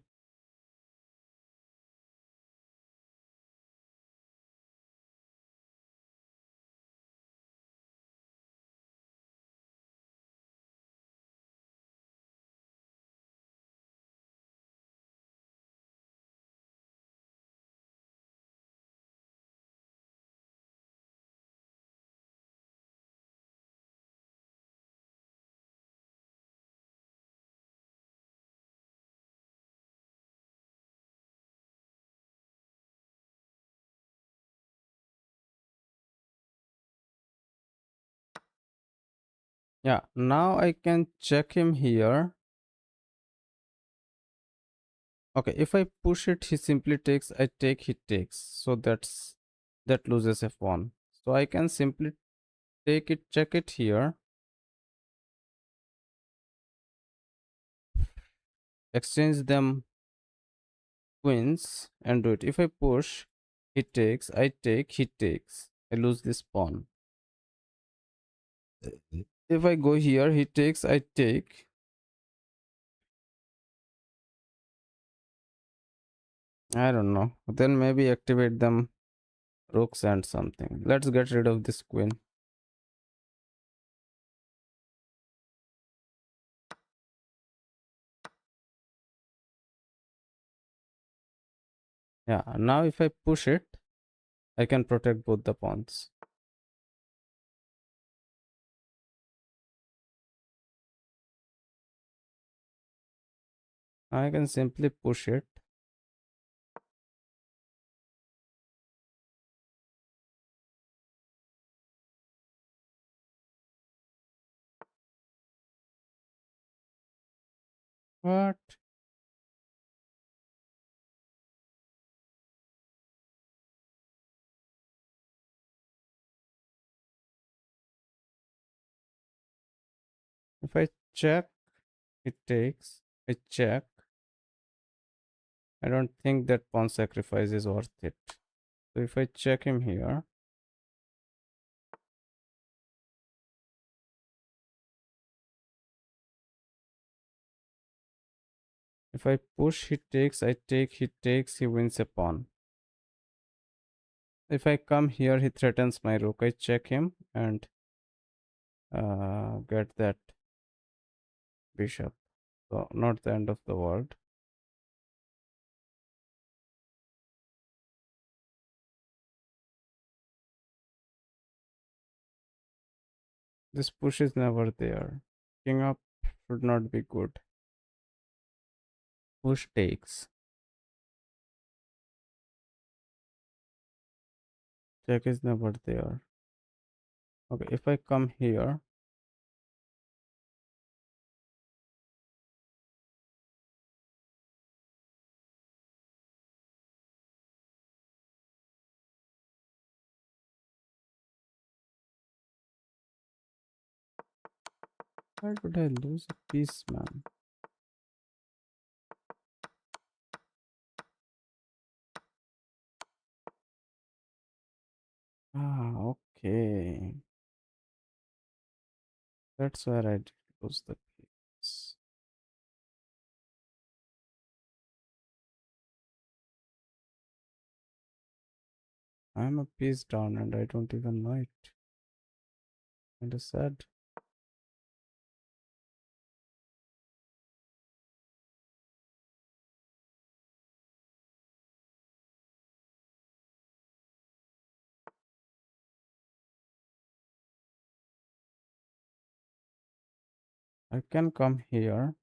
Yeah, now I can check him here. Okay, if I push it, he simply takes, I take, he takes. So that loses a pawn. So I can simply take it, check it here, exchange them queens and do it. If I push, he takes, I take, he takes. I lose this pawn. If I go here, he takes, I take. I don't know. Then maybe activate them rooks and something. Let's get rid of this queen. Yeah, now if I push it, I can protect both the pawns. I can simply push it. What? If I check, it takes. I check. I don't think that pawn sacrifice is worth it. So if I check him here, if I push, he takes, I take, he takes, he wins a pawn. If I come here, he threatens my rook. I check him and get that bishop. So not the end of the world. This push is never there. King up should not be good. Push takes. Check is never there. Okay, if I come here, why did I lose a piece, man? Ah, okay. That's where I did lose the piece. I'm a piece down and I don't even know it. Kinda sad. I can come here.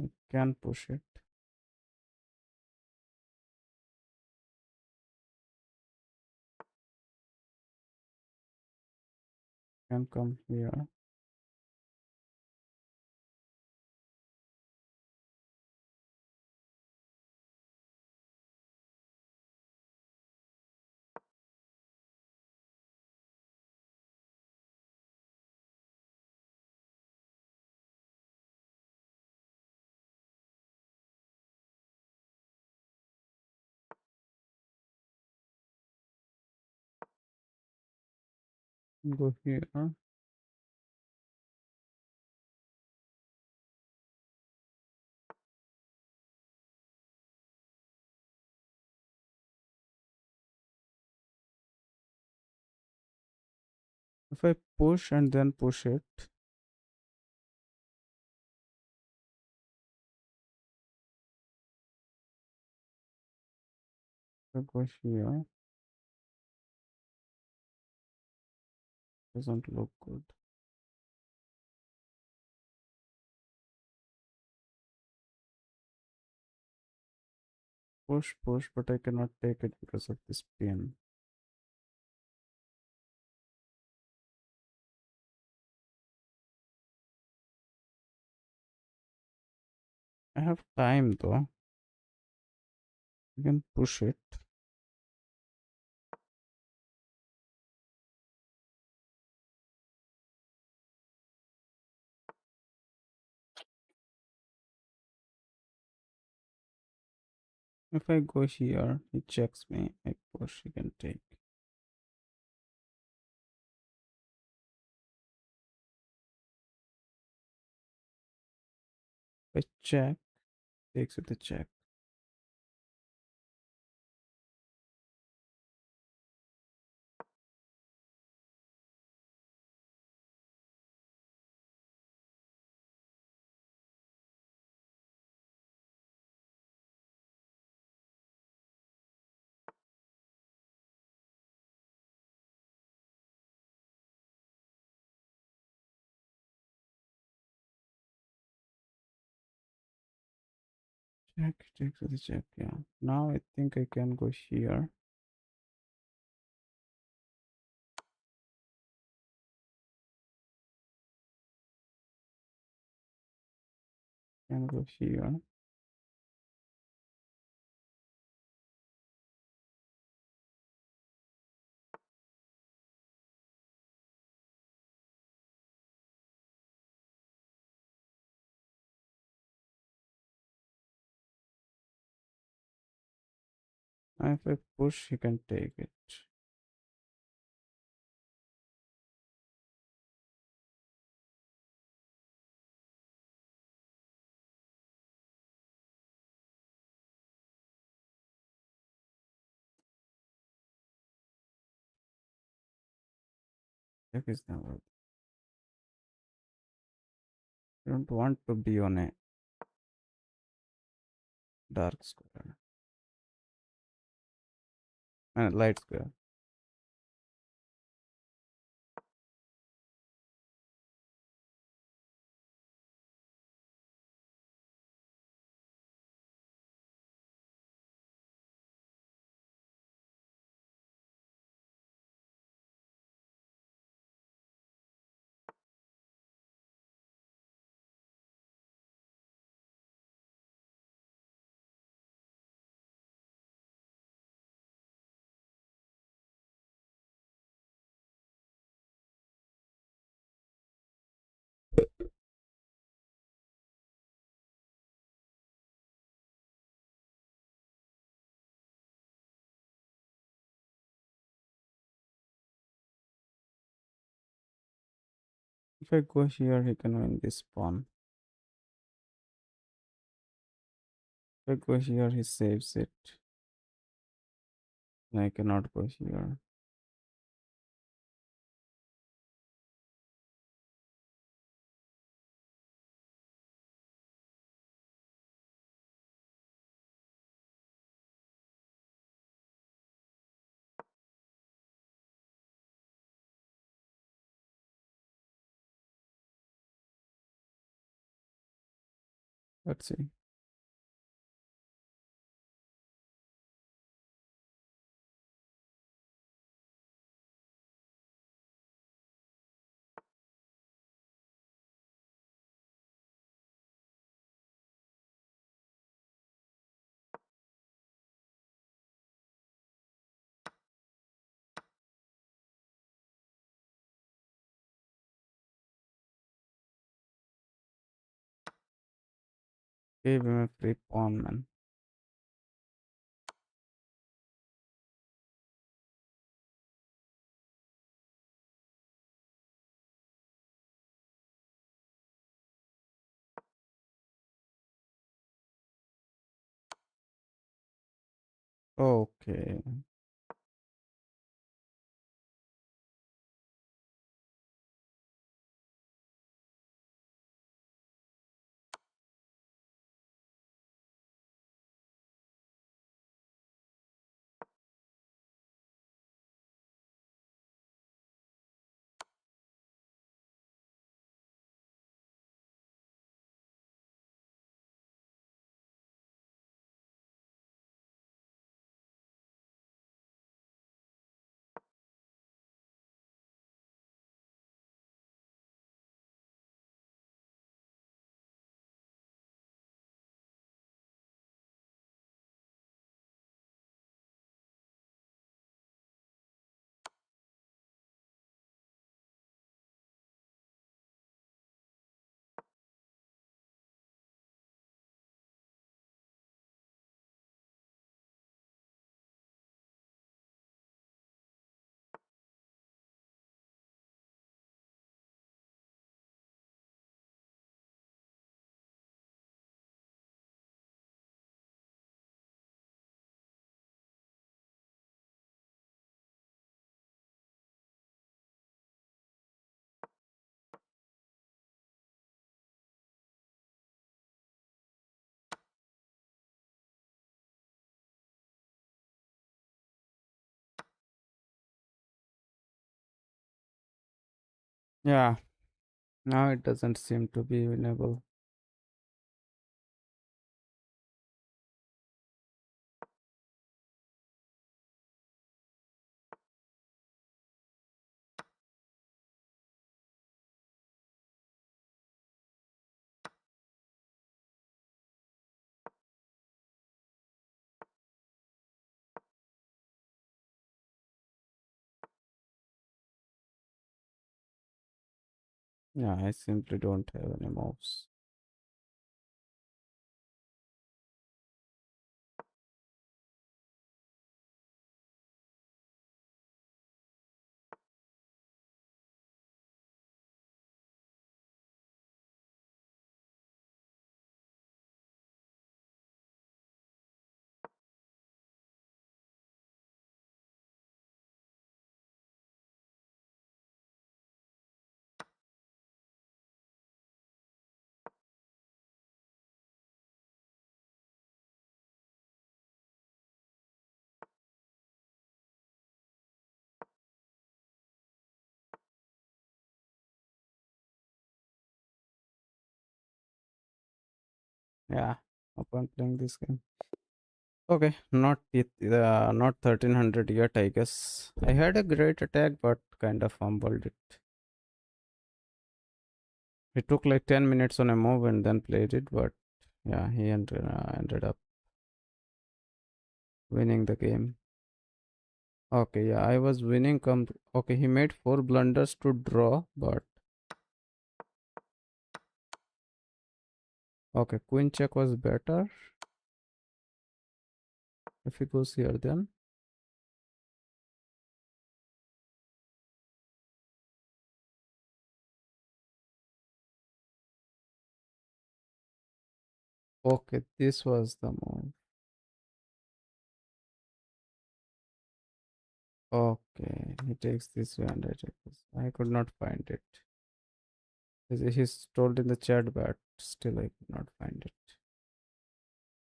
I can push it. Can come here. Go here. If I push and then push it, I go here. Doesn't look good. Push, push, but I cannot take it because of this pin. I have time though. You can push it. If I go here, he checks me. I push, he can take. If I check, takes with the check. Check, takes with the check. Yeah. Now I think I can go here. Can go here. And if I push, he can take it. Check is never. I don't want to be on a dark square and a light square. If I go here, he can win this pawn. If I go here, he saves it. And I cannot go here. Let's see. Gave him a free pawn, man. Okay. Yeah, now it doesn't seem to be winnable. Yeah, I simply don't have any moves. Yeah, upon playing this game. Okay, not 1300 yet, I guess. I had a great attack, but kind of fumbled it. It took like 10 minutes on a move and then played it, but yeah, he ended up winning the game. Okay, yeah, I was winning. Okay, he made four blunders to draw, but okay, queen check was better. If he goes here, then okay, this was the move. Okay, he takes this way and I take this. I could not find it. He's told in the chat, but still I could not find it.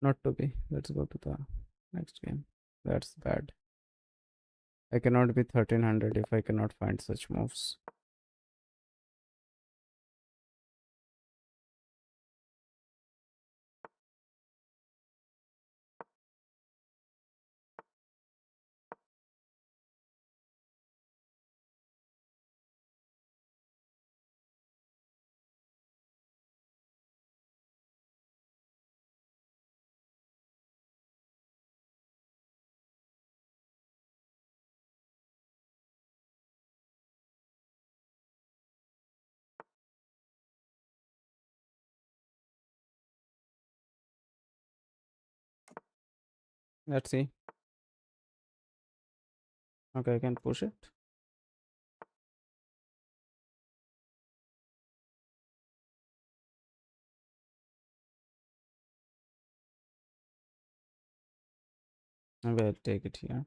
Not to be. Let's go to the next game. That's bad. I cannot be 1300 if I cannot find such moves. Let's see. Okay, I can push it. Maybe I'll take it here.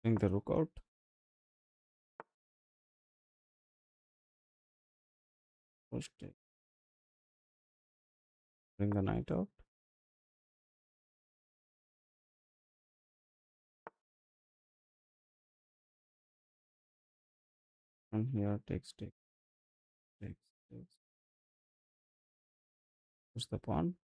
Bring the rook out. Push it. Bring the knight out. And here takes, takes. Push the pawn.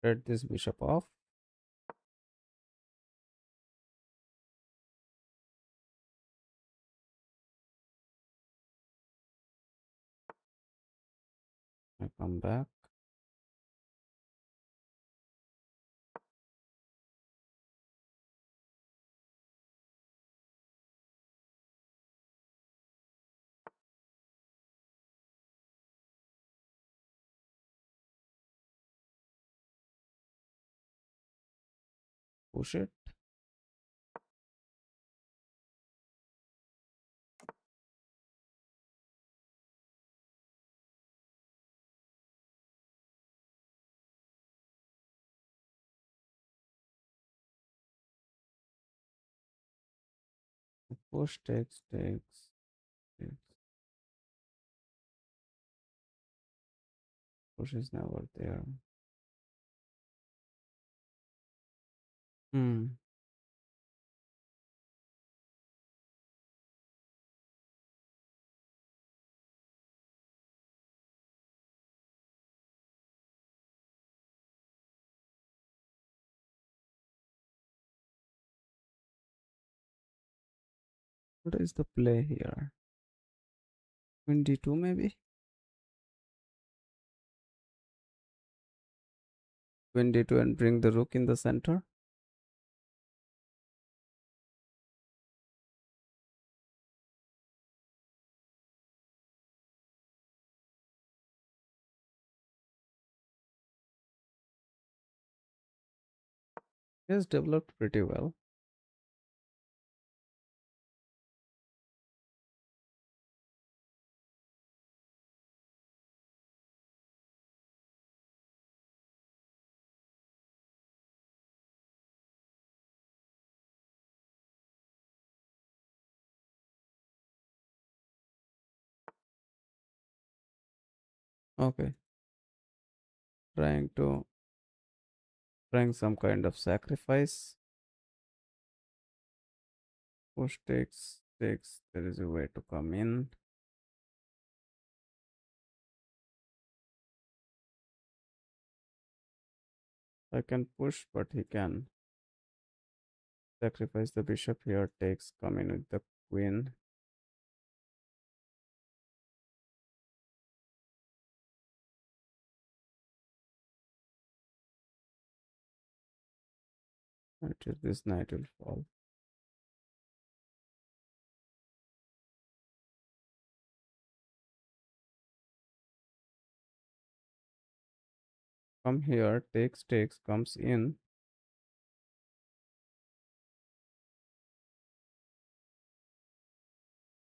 Get this bishop off. I come back. push it. Push takes. Push is never there. Hmm. What is the play here? 22 maybe? 22 and bring the rook in the center. He has developed pretty well. Okay. Trying to trying some kind of sacrifice. Push takes. There is a way to come in. I can push, but he can sacrifice the bishop here. Takes, come in with the queen. Until this knight will fall. Come here, takes, comes in.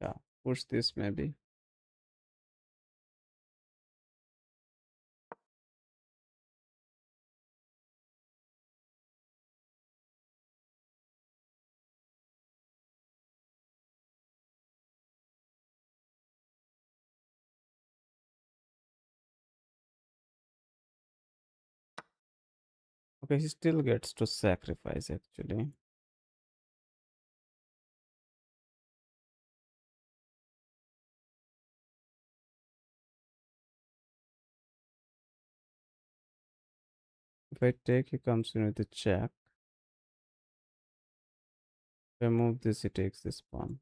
Yeah, push this maybe. Okay, he still gets to sacrifice actually. If I take, he comes in with a check. If I move this, he takes this pawn.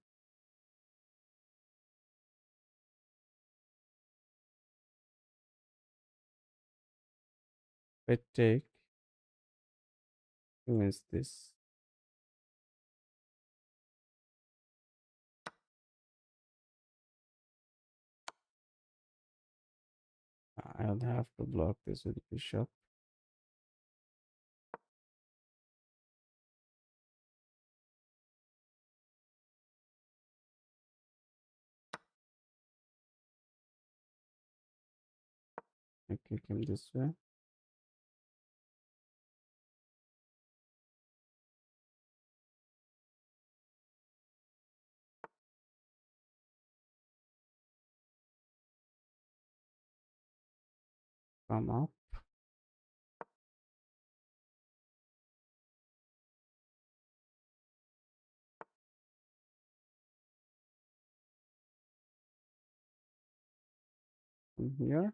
If I take, he wins this. I'll have to block this with bishop. I kick him this way. Come up. From here.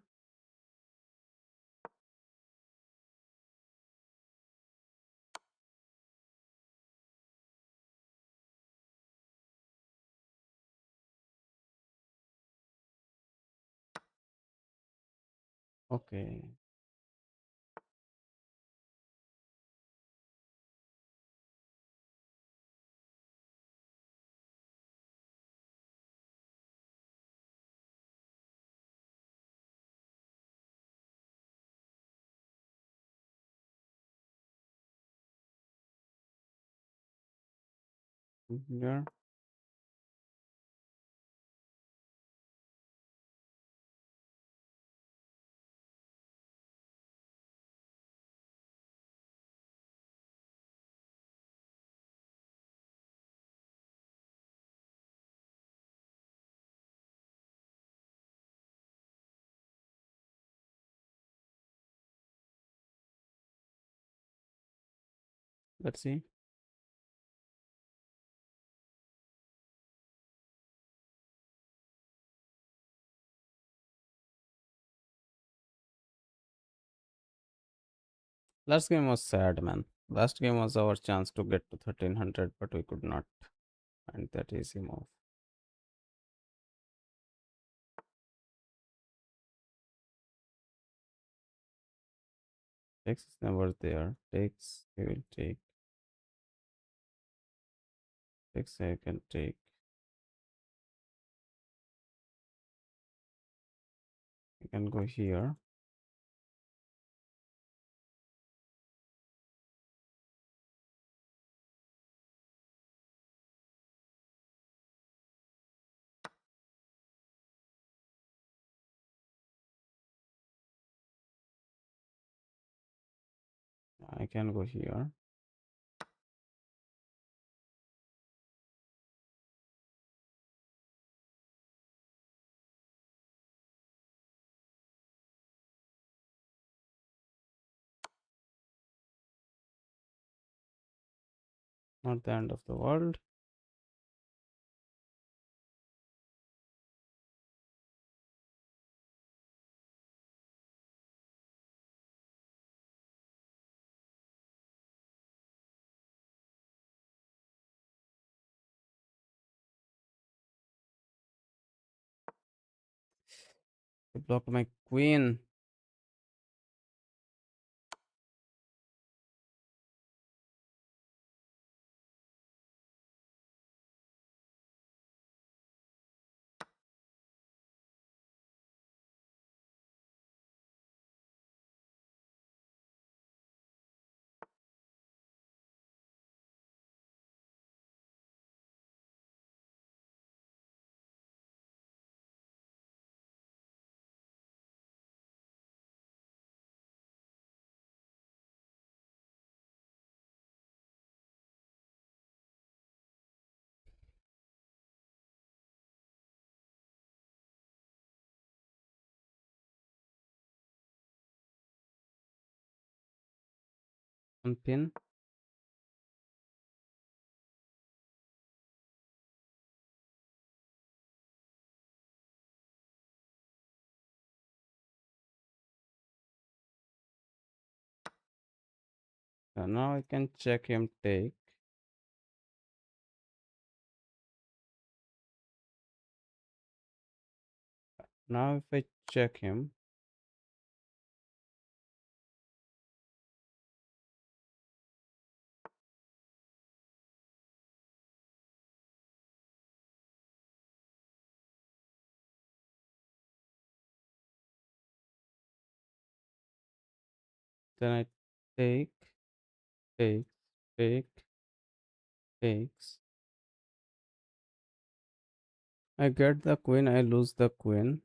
Okay. Here. Let's see. Last game was sad, man. Last game was our chance to get to 1300, but we could not find that easy move. Takes is never there. Takes, he will take. Takes, I can take. I can go here. I can go here. Not the end of the world. He blocked my queen. On pin. So now I can check him take. Now if I check him, then I take, takes, takes. I get the queen, I lose the queen.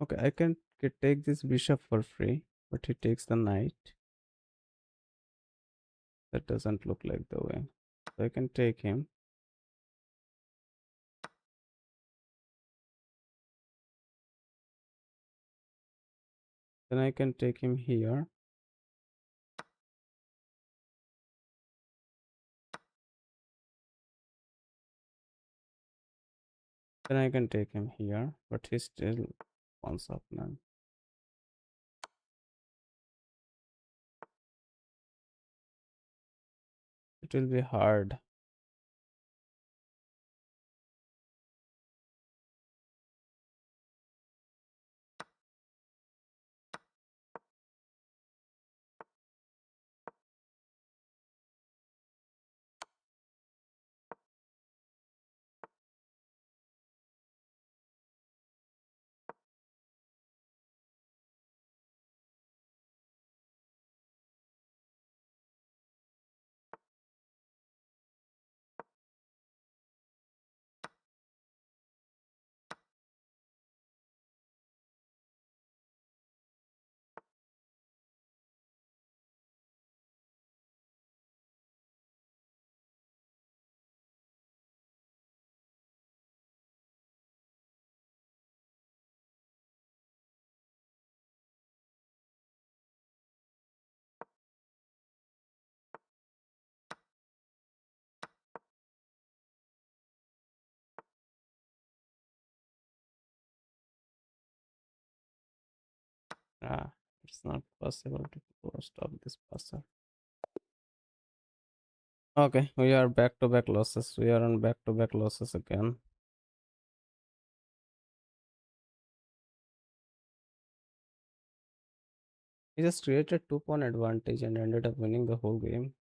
Okay, I can take this bishop for free, but he takes the knight. That doesn't look like the way. So I can take him. Then I can take him here. Then I can take him here, but he still wants up now. It will be hard. Ah, it's not possible to stop this passer. Okay, we are back to back losses. We are on back to back losses again. He just created 2 point advantage and ended up winning the whole game.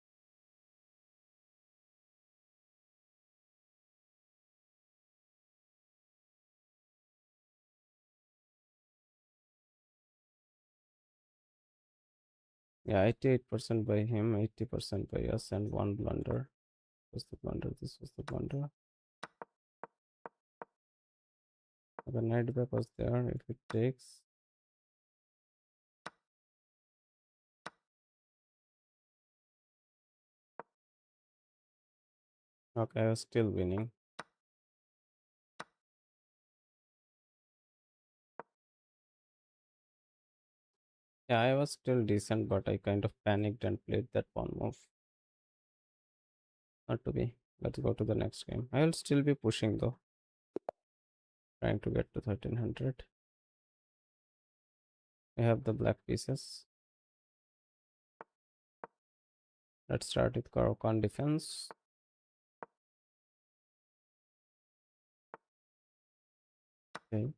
Yeah, 88% by him, 80% by us, and one blunder. Was the blunder? This was the blunder. The knight back was there. If it takes, okay, I was still winning. Yeah, I was still decent, but I kind of panicked and played that pawn move. Not to be. Let's go to the next game. I'll still be pushing though, trying to get to 1300. I have the black pieces. Let's start with Karokan defense. Okay.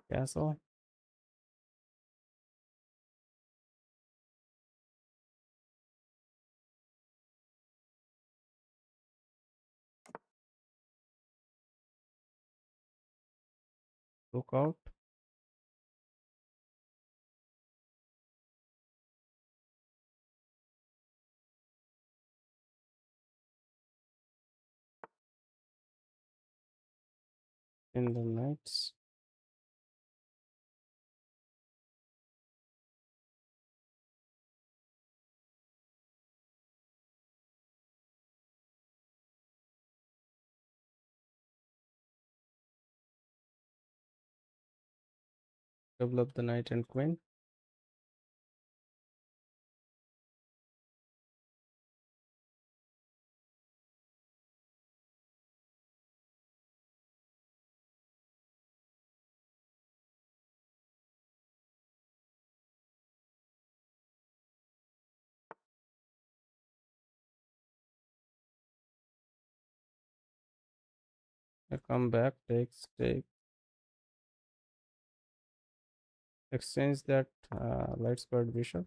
Castle. Look out. In the knights. Develop the knight and queen. I come back, take, exchange that light squared bishop.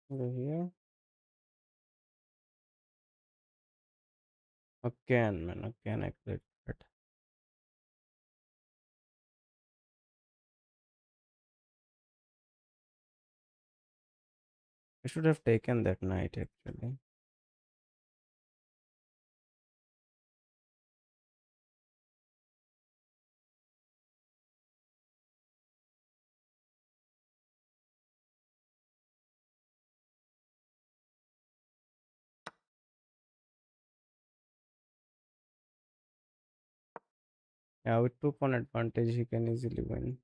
Over here. Again, man, again I played that. I should have taken that knight actually. Yeah, with 2 pawn advantage, he can easily win.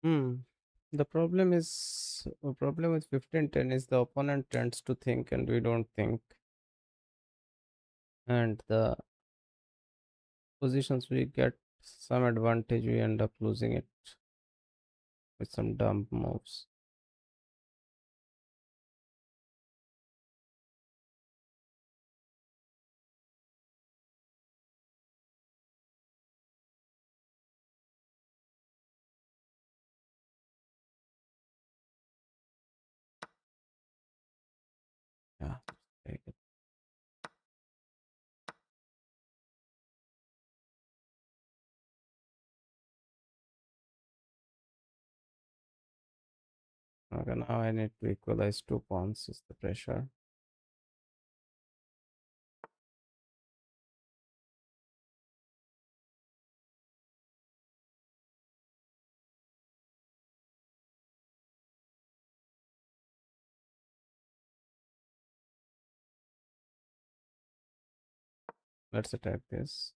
Hmm. The problem with 1510 is the opponent tends to think and we don't think, and the positions we get some advantage, we end up losing it with some dumb moves. Yeah, take it. Okay, now I need to equalize 2 pawns is the pressure. Let's attack this.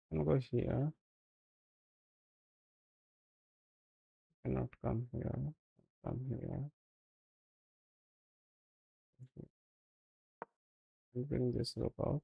Can go here. Cannot come here. Come here. And bring this rope out.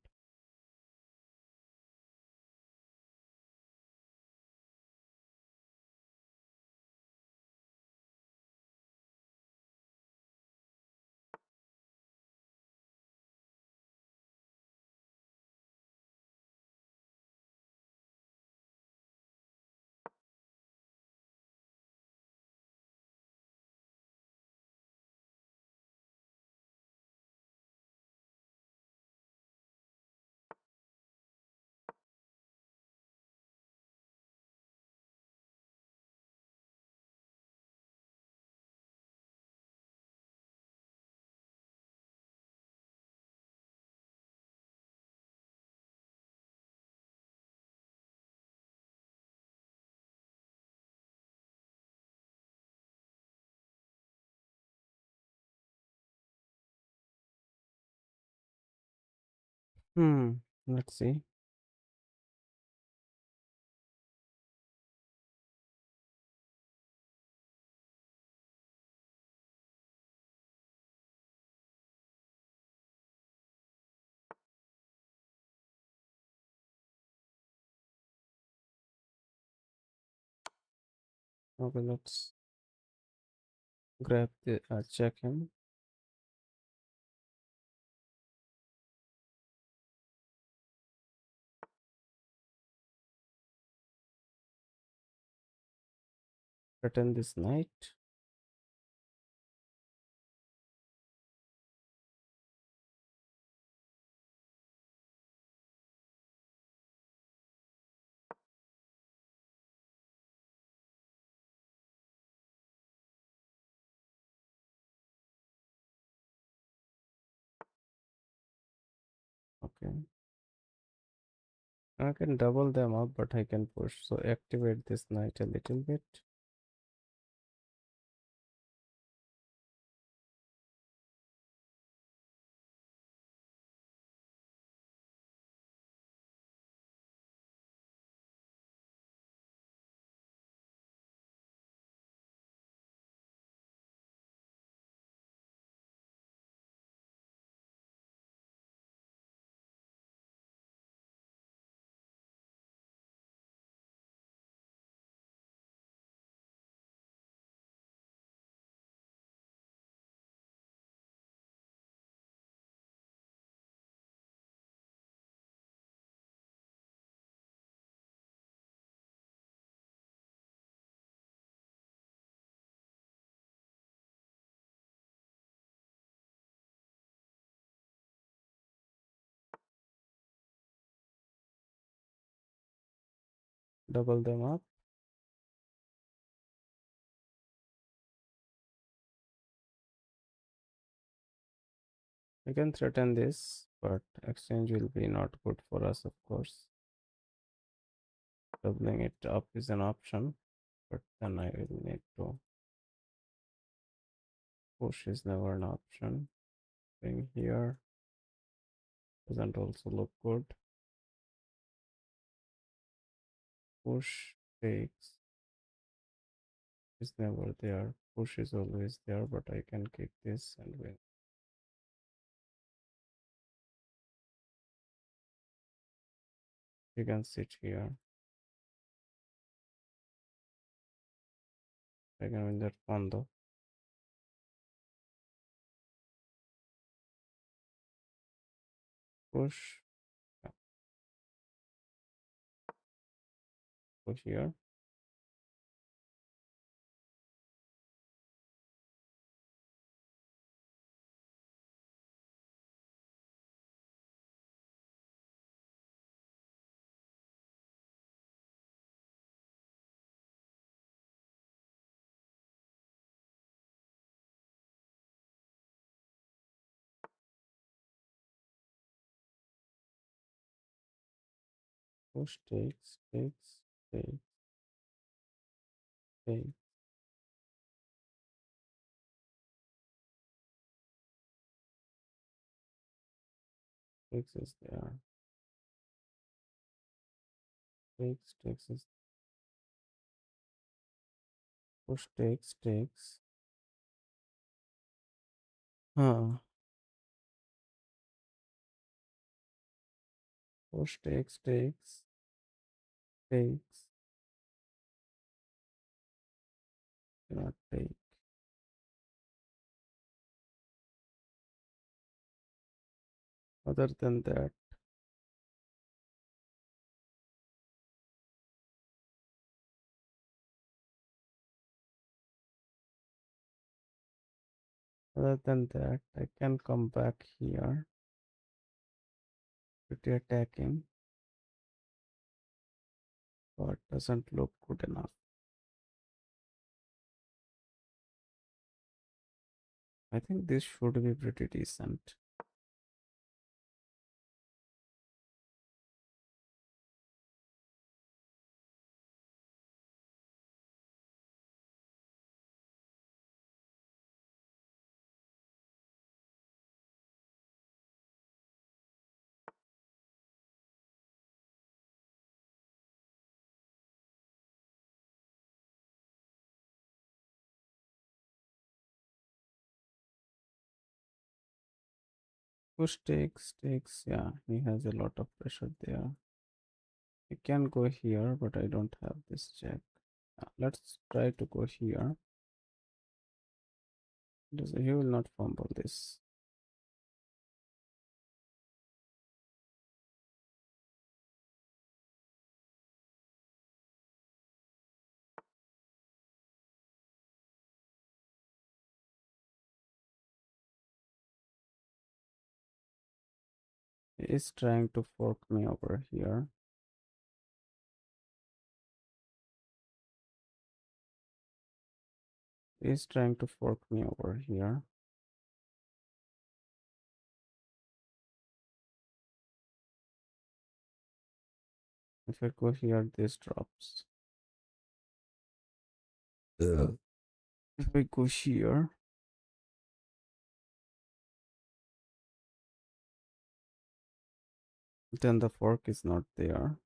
Hmm. Let's see. Okay, let's grab the check him. Return this knight. Okay. I can double them up, but I can push. So activate this knight a little bit. Double them up. I can threaten this, but exchange will be not good for us, of course. Doubling it up is an option, but then I will need to push is never an option. Being here doesn't also look good. Push takes is never there. Push is always there, but I can kick this and win. You can sit here. I can win that pawn though. Push. Yeah, push here. Push takes, takes. Takes is there. Takes is push takes. Huh. Push takes. Cannot take. Other than that, I can come back here. Pretty attacking, but doesn't look good enough. I think this should be pretty decent. Push takes. Yeah, he has a lot of pressure there. I can go here, but I don't have this check. Let's try to go here. He will not fumble this. He is trying to fork me over here. He is trying to fork me over here. If I go here, this drops. If I go here, then the fork is not there.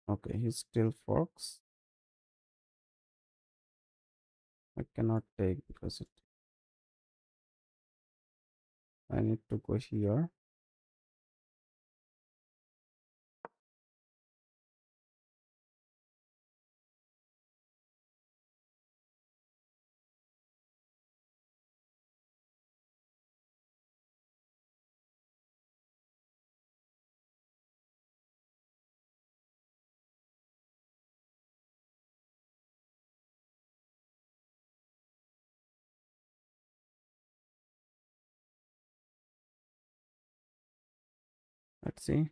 Okay, he still forks. I cannot take because I need to go here. see.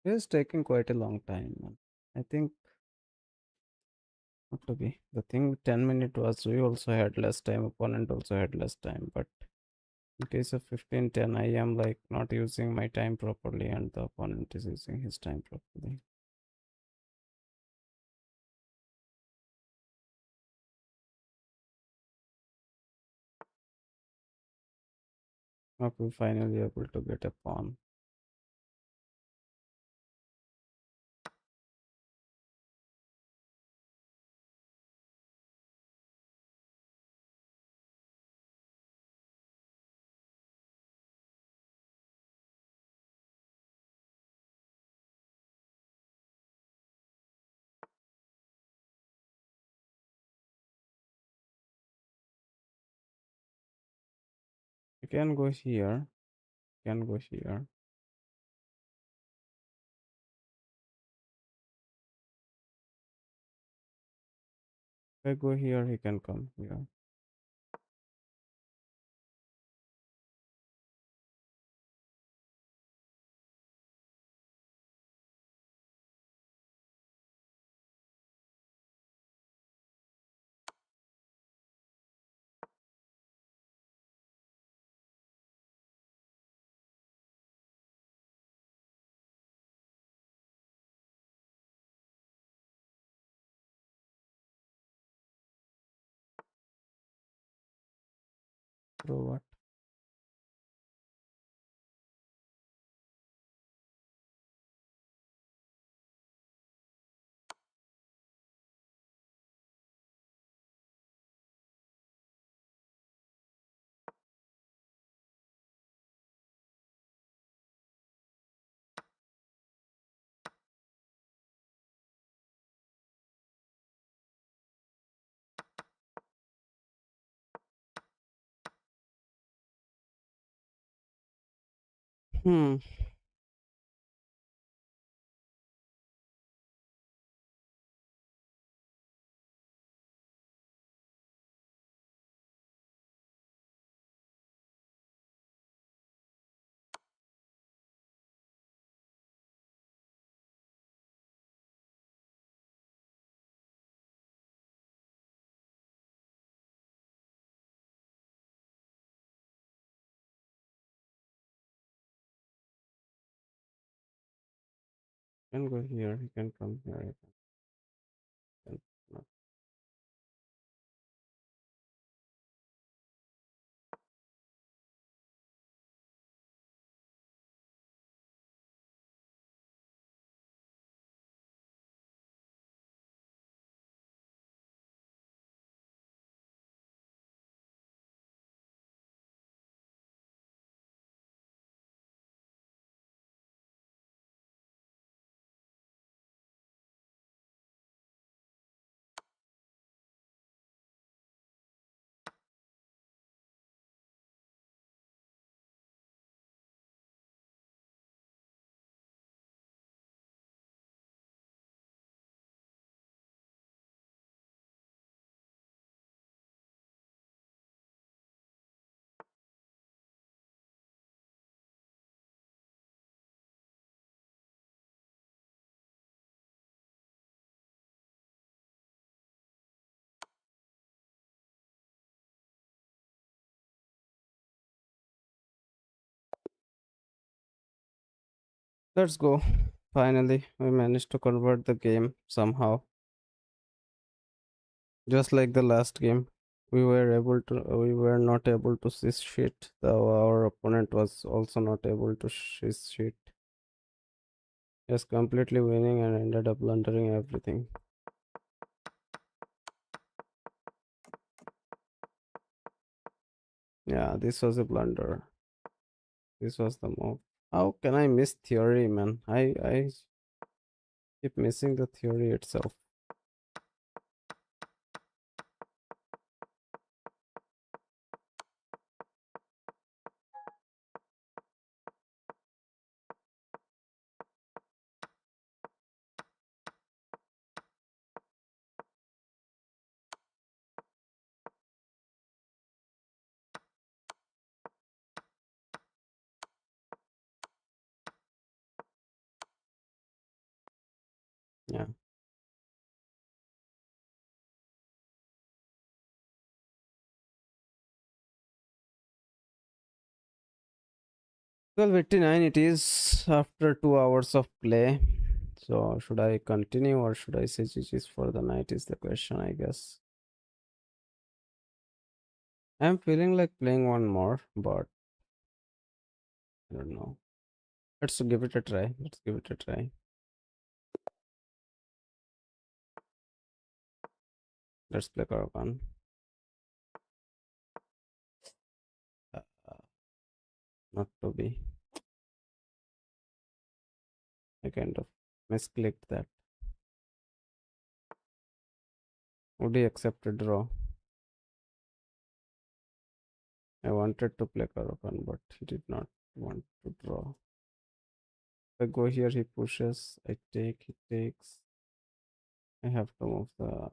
It's taking quite a long time, man. I think not to be. The thing 10 minutes was we also had less time, opponent also had less time. But in case of 15-10, I am like not using my time properly and the opponent is using his time properly. Okay, finally able to get a pawn. You can go here. You can go here. If I go here, he can come here. So what? Hmm. Can go here. He can come here. Can, no. Let's go. Finally, we managed to convert the game somehow. Just like the last game, we were not able to see shit. Our opponent was also not able to see shit. Just completely winning and ended up blundering everything. Yeah, this was a blunder. This was the move. How can I miss theory, man? I keep missing the theory itself. Yeah. 12:89 it is after 2 hours of play. So should I continue or should I say GG's for the night is the question, I guess. I'm feeling like playing one more, but I don't know. Let's give it a try. Let's give it a try. Let's play Karakan. Uh, Not to be. I kind of misclicked that. Would he accept a draw? I wanted to play Karakan, but he did not want to draw. If I go here, he pushes. I take, he takes. I have to move the.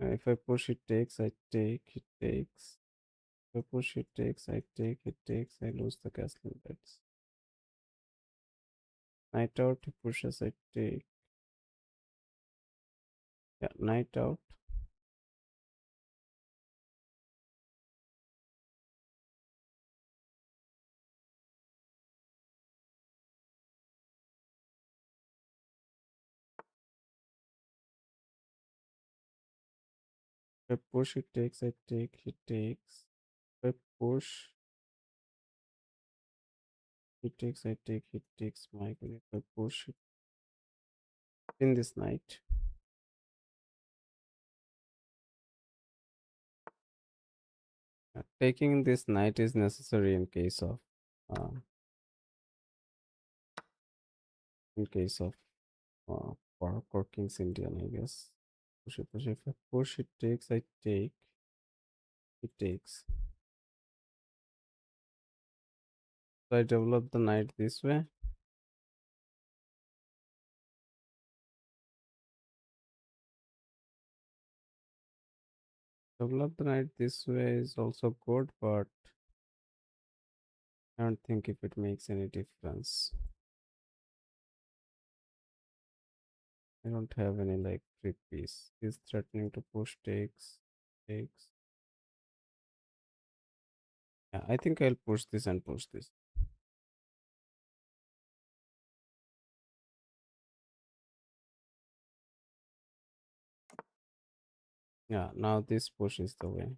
If I push, he takes. I take, he takes. If I push, he takes. I take, he takes. I lose the castle bets. Knight out, he pushes. I take. Yeah, knight out. If I push, he takes. I take, he takes. If I push, he takes. I take, he takes. My god, if I push it in this knight. Taking this knight is necessary uh, in case of for King's Indian, I guess. Push it, push it. If I push, it takes. I take. It takes. So I develop the knight this way. Develop the knight this way is also good, but I don't think if it makes any difference. I don't have any like free piece. He's threatening to push takes. Takes. Yeah, I think I'll push this and push this. Yeah, now this push is the way.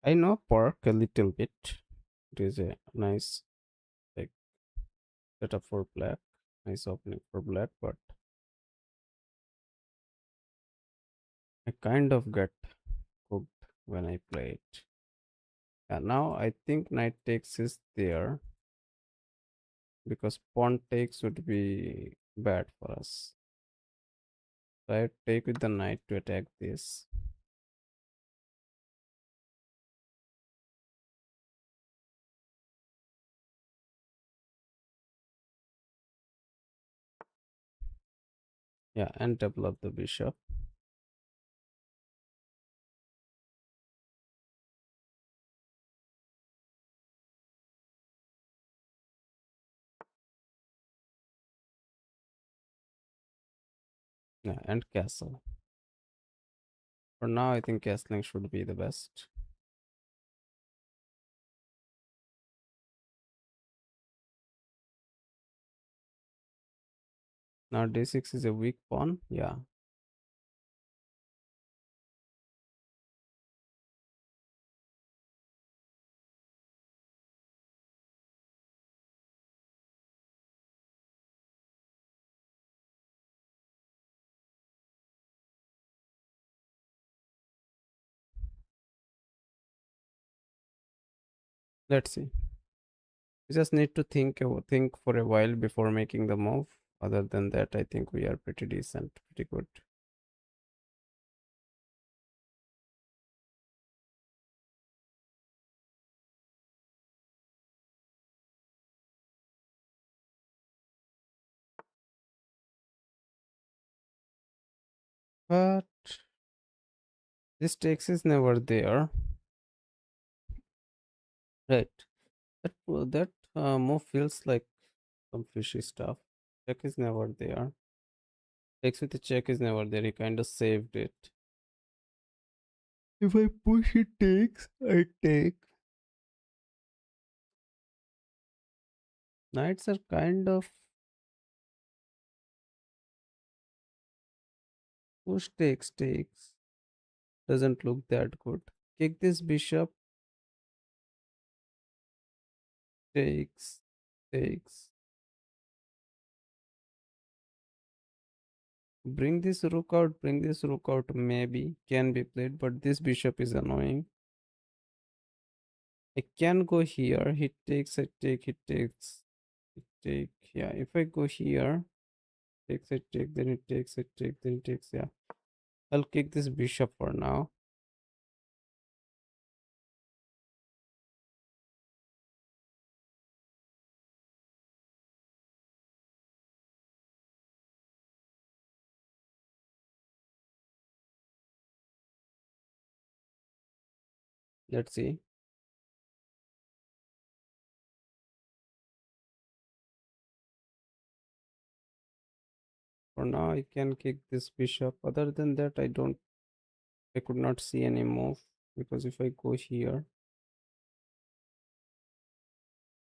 I know pork a little bit. It is a nice like setup for black. Nice opening for black, but I kind of get cooked when I play it. Yeah, now I think knight takes is there because pawn takes would be bad for us. So I take with the knight to attack this. Yeah, and develop the bishop. Yeah, and castle. For now, I think castling should be the best. Now d6 is a weak pawn. Yeah. Let's see. We just need to think for a while before making the move. Other than that, I think we are pretty decent, pretty good. But this takes is never there. Right. That move feels like some fishy stuff. Check is never there. Takes with the check is never there. He kind of saved it. If I push, it takes. I take. Knights are kind of push takes. Doesn't look that good. Kick this bishop takes. Bring this rook out. Maybe can be played, but this bishop is annoying. I can go here. He takes. I take. He takes. He take. Yeah. If I go here, takes. I take. Then it takes. I take. Then it takes. Yeah. I'll kick this bishop for now. Let's see. For now, I can kick this bishop. Other than that, I could not see any move because if I go here,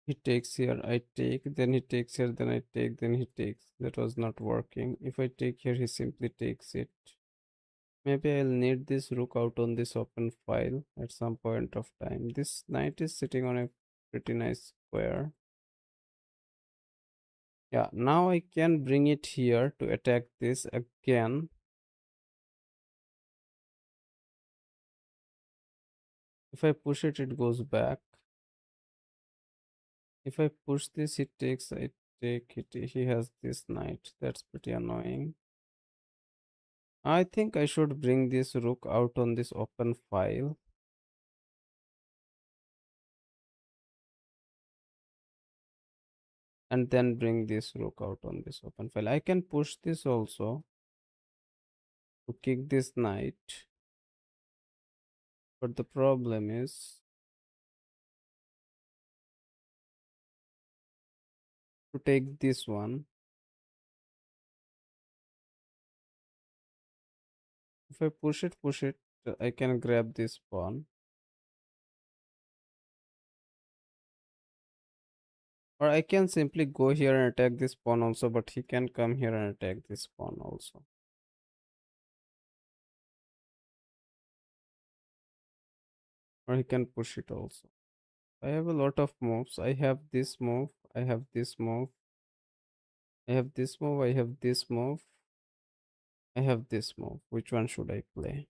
he takes here, I take, then he takes here, then I take, then he takes. That was not working. If I take here, he simply takes it. Maybe I'll need this rook out on this open file at some point of time. This knight is sitting on a pretty nice square. Yeah, now I can bring it here to attack this again. If I push it, it goes back. If I push this, it takes, I take it. He has this knight. That's pretty annoying. I think I should bring this rook out on this open file. And then bring this rook out on this open file. I can push this also to kick this knight. But the problem is to take this one. If I push it, I can grab this pawn. Or I can simply go here and attack this pawn also, but he can come here and attack this pawn also. Or he can push it also. I have a lot of moves. I have this move. I have this move. I have this move. I have this move. I have this move. Which one should I play?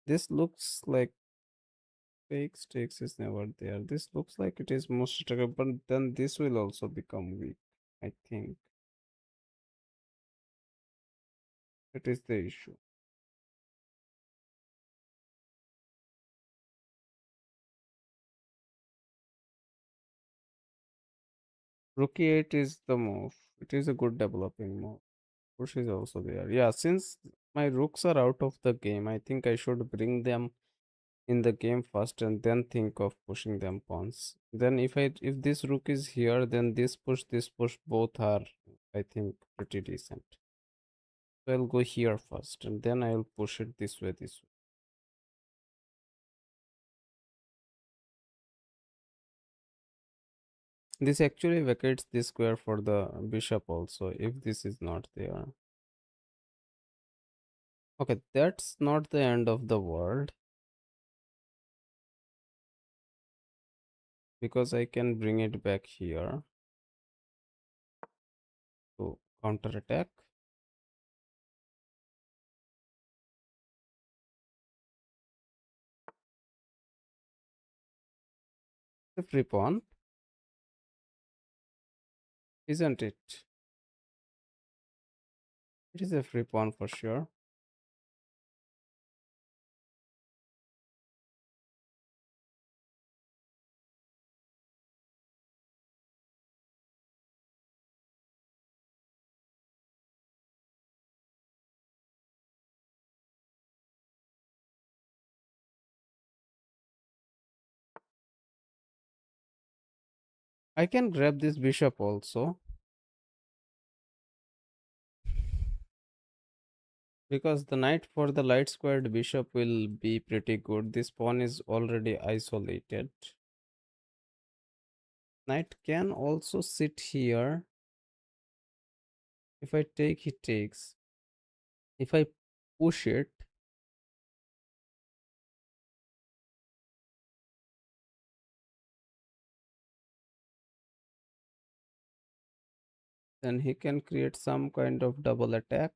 This looks like takes is never there. This looks like it is most struggle, but then this will also become weak. I think that is the issue. Rook e8 is the move. It is a good developing move. Push is also there. Yeah, since my rooks are out of the game, I think I should bring them in the game first and then think of pushing them pawns. Then if this rook is here, then this push both are, I think, pretty decent. So I'll go here first and then I'll push it this way. This actually vacates this square for the bishop also, if this is not there. Okay, that's not the end of the world, because I can bring it back here to counter attack. The free pawn, isn't it? It is a free pawn for sure. I can grab this bishop also, because the knight for the light squared bishop will be pretty good. This pawn is already isolated. Knight can also sit here. If I take, he takes. If I push it, then he can create some kind of double attack.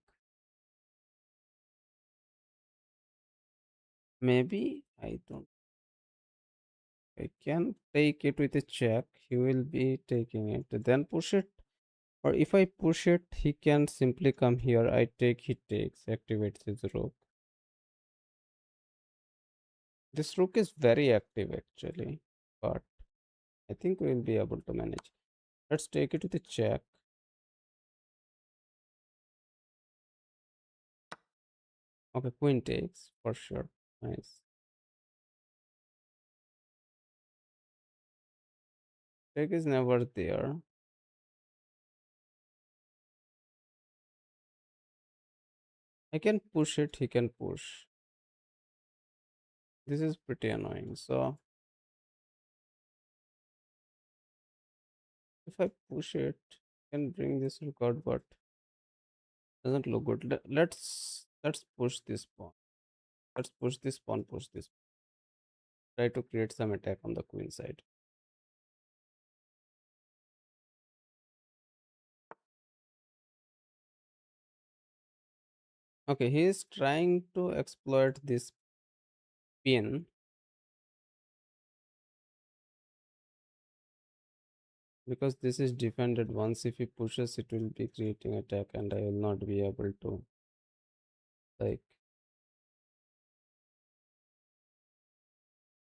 Maybe, I don't. I can take it with a check. He will be taking it. Then push it. Or if I push it, he can simply come here. I take, he takes, activates his rook. This rook is very active actually, but I think we will be able to manage. Let's take it with a check. Okay, queen takes for sure. Nice. Check is never there. I can push it, he can push. This is pretty annoying. So if I push it, I can bring this record, but doesn't look good. Let's push this pawn. Let's push this pawn, push this. Try to create some attack on the queen side. Okay, he is trying to exploit this pin, because this is defended. Once if he pushes, it will be creating attack, and I will not be able to, like,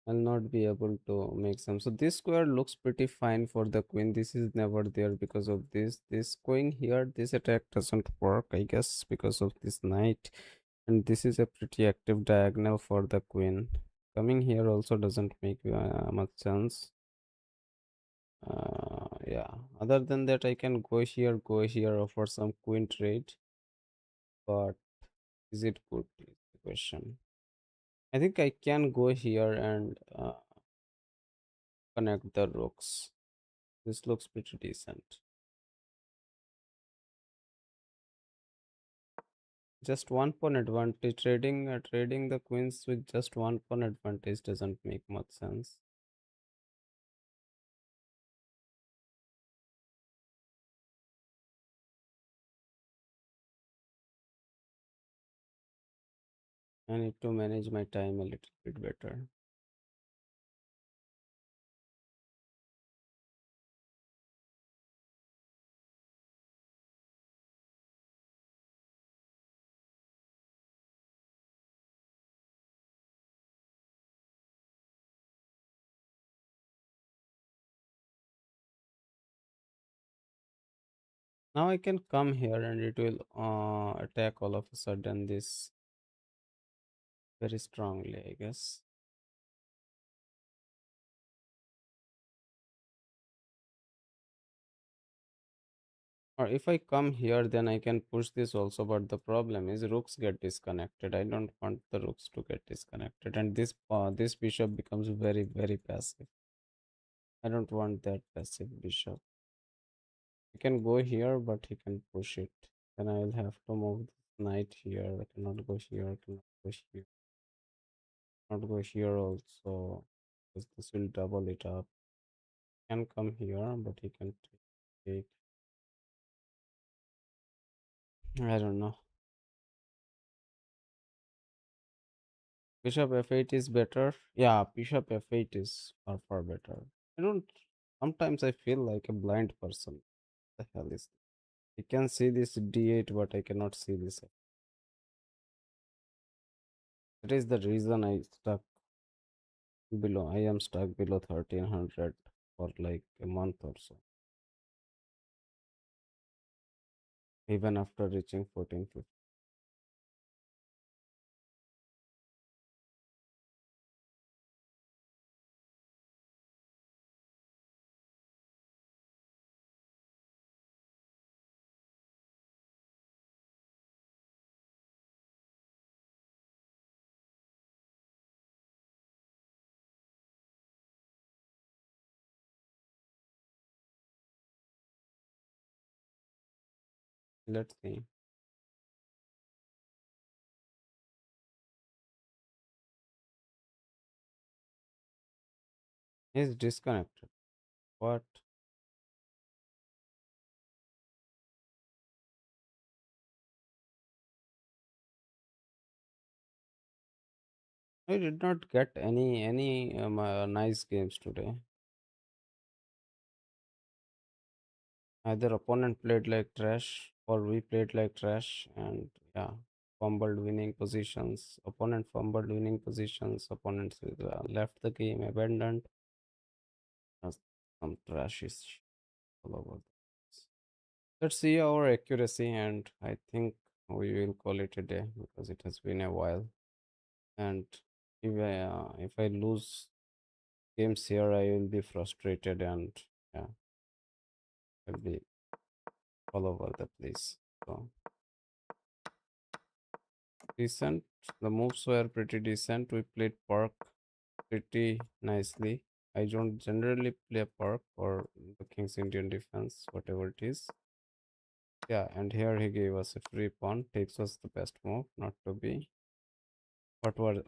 I'll not be able to make some. So this square looks pretty fine for the queen. This is never there because of this. This going here, this attack doesn't work, I guess, because of this knight. And this is a pretty active diagonal for the queen. Coming here also doesn't make much sense. Yeah. Other than that, I can go here, offer some queen trade. But is it good? Is the question. I think I can go here and connect the rooks. This looks pretty decent. Just one pawn advantage. Trading the queens with just one pawn advantage doesn't make much sense. I need to manage my time a little bit better. Now I can come here and it will attack all of a sudden this very strongly, I guess. Or if I come here, then I can push this also. But the problem is rooks get disconnected. I don't want the rooks to get disconnected, and this bishop becomes very passive. I don't want that passive bishop. He can go here, but he can push it. Then I will have to move this knight here. I cannot go here. I cannot go here. Not go here also, because this will double it up. Can come here, but he can take. I don't know. Bishop f8 is better. Yeah, bishop f8 is far better. I don't. Sometimes I feel like a blind person. The hell is? I can see this d8, but I cannot see this. That is the reason I stuck below. I am stuck below 1300 for like a month or so. Even after reaching 1450. Let's see. He's disconnected. What? I did not get any nice games today. Either opponent played like trash or we played like trash, and yeah, fumbled winning positions. Opponent fumbled winning positions. Opponents left the game, abandoned. Just some trashish all over. Let's see our accuracy, and I think we will call it a day because it has been a while. And if I lose games here, I will be frustrated, and yeah, I'll be all over the place. So decent. The moves were pretty decent. We played park pretty nicely. I don't generally play park or the King's Indian defense, whatever it is. Yeah, and here he gave us a free pawn. Takes us the best move, not to be. What was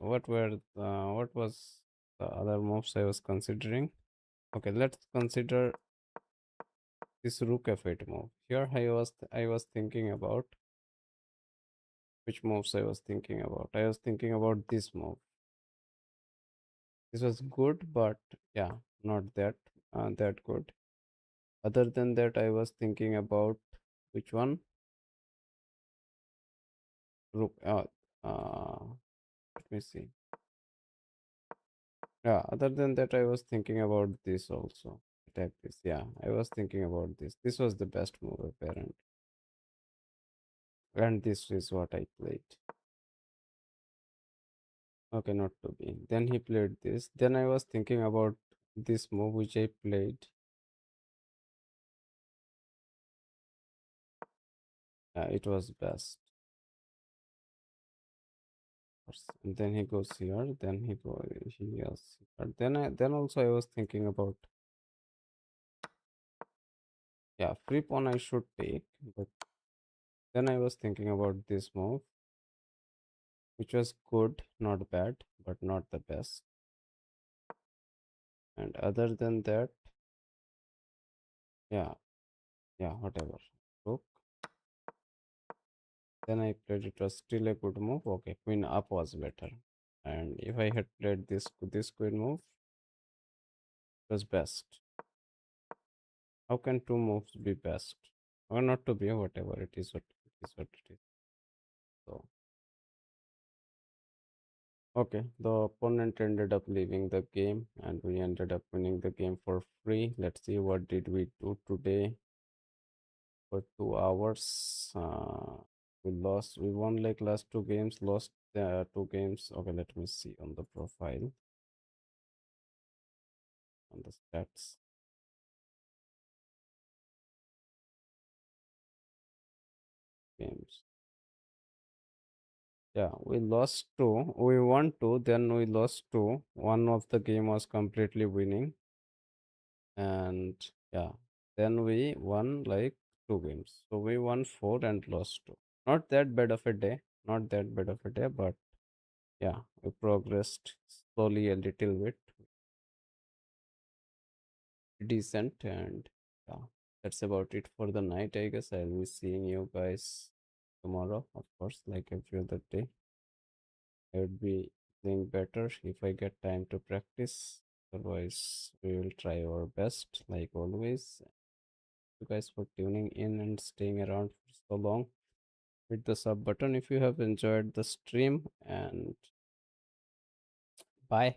the other moves I was considering? Okay, let's consider this rook f8 move. Here I was thinking about which moves I was thinking about. I was thinking about this move. This was good, but yeah, not that good. Other than that, I was thinking about which one? Rook. Let me see. Yeah, other than that, I was thinking about this also. Attack this. Yeah, I was thinking about this. This was the best move apparent. And this is what I played. Okay, not to be. Then he played this. Then I was thinking about this move which I played. It was best. And then he goes here. Then he goes here. Then also I was thinking about, yeah, free pawn I should take. But then I was thinking about this move, which was good, not bad, but not the best. And other than that, yeah, yeah, whatever. Rook. Then I played, it was still a good move. Okay, queen up was better. And if I had played this queen move, it was best. How can two moves be best? Or not to be, whatever it is, what it is, what it is. So okay, the opponent ended up leaving the game and we ended up winning the game for free. Let's see what did we do today for 2 hours. We won like last two games, lost two games. Okay, let me see on the profile, on the stats. Games. Yeah, we lost two. We won two, then we lost two. One of the game was completely winning. and yeah, then we won like 2 games. So we won four and lost two. Not that bad of a day, not that bad of a day, but yeah, we progressed slowly a little bit, decent, and yeah, that's about it for the night. I guess I'll be seeing you guys tomorrow, of course, like every other day. I would be doing better if I get time to practice. Otherwise, we will try our best, like always. You guys for tuning in and staying around for so long. Hit the sub button if you have enjoyed the stream, and bye.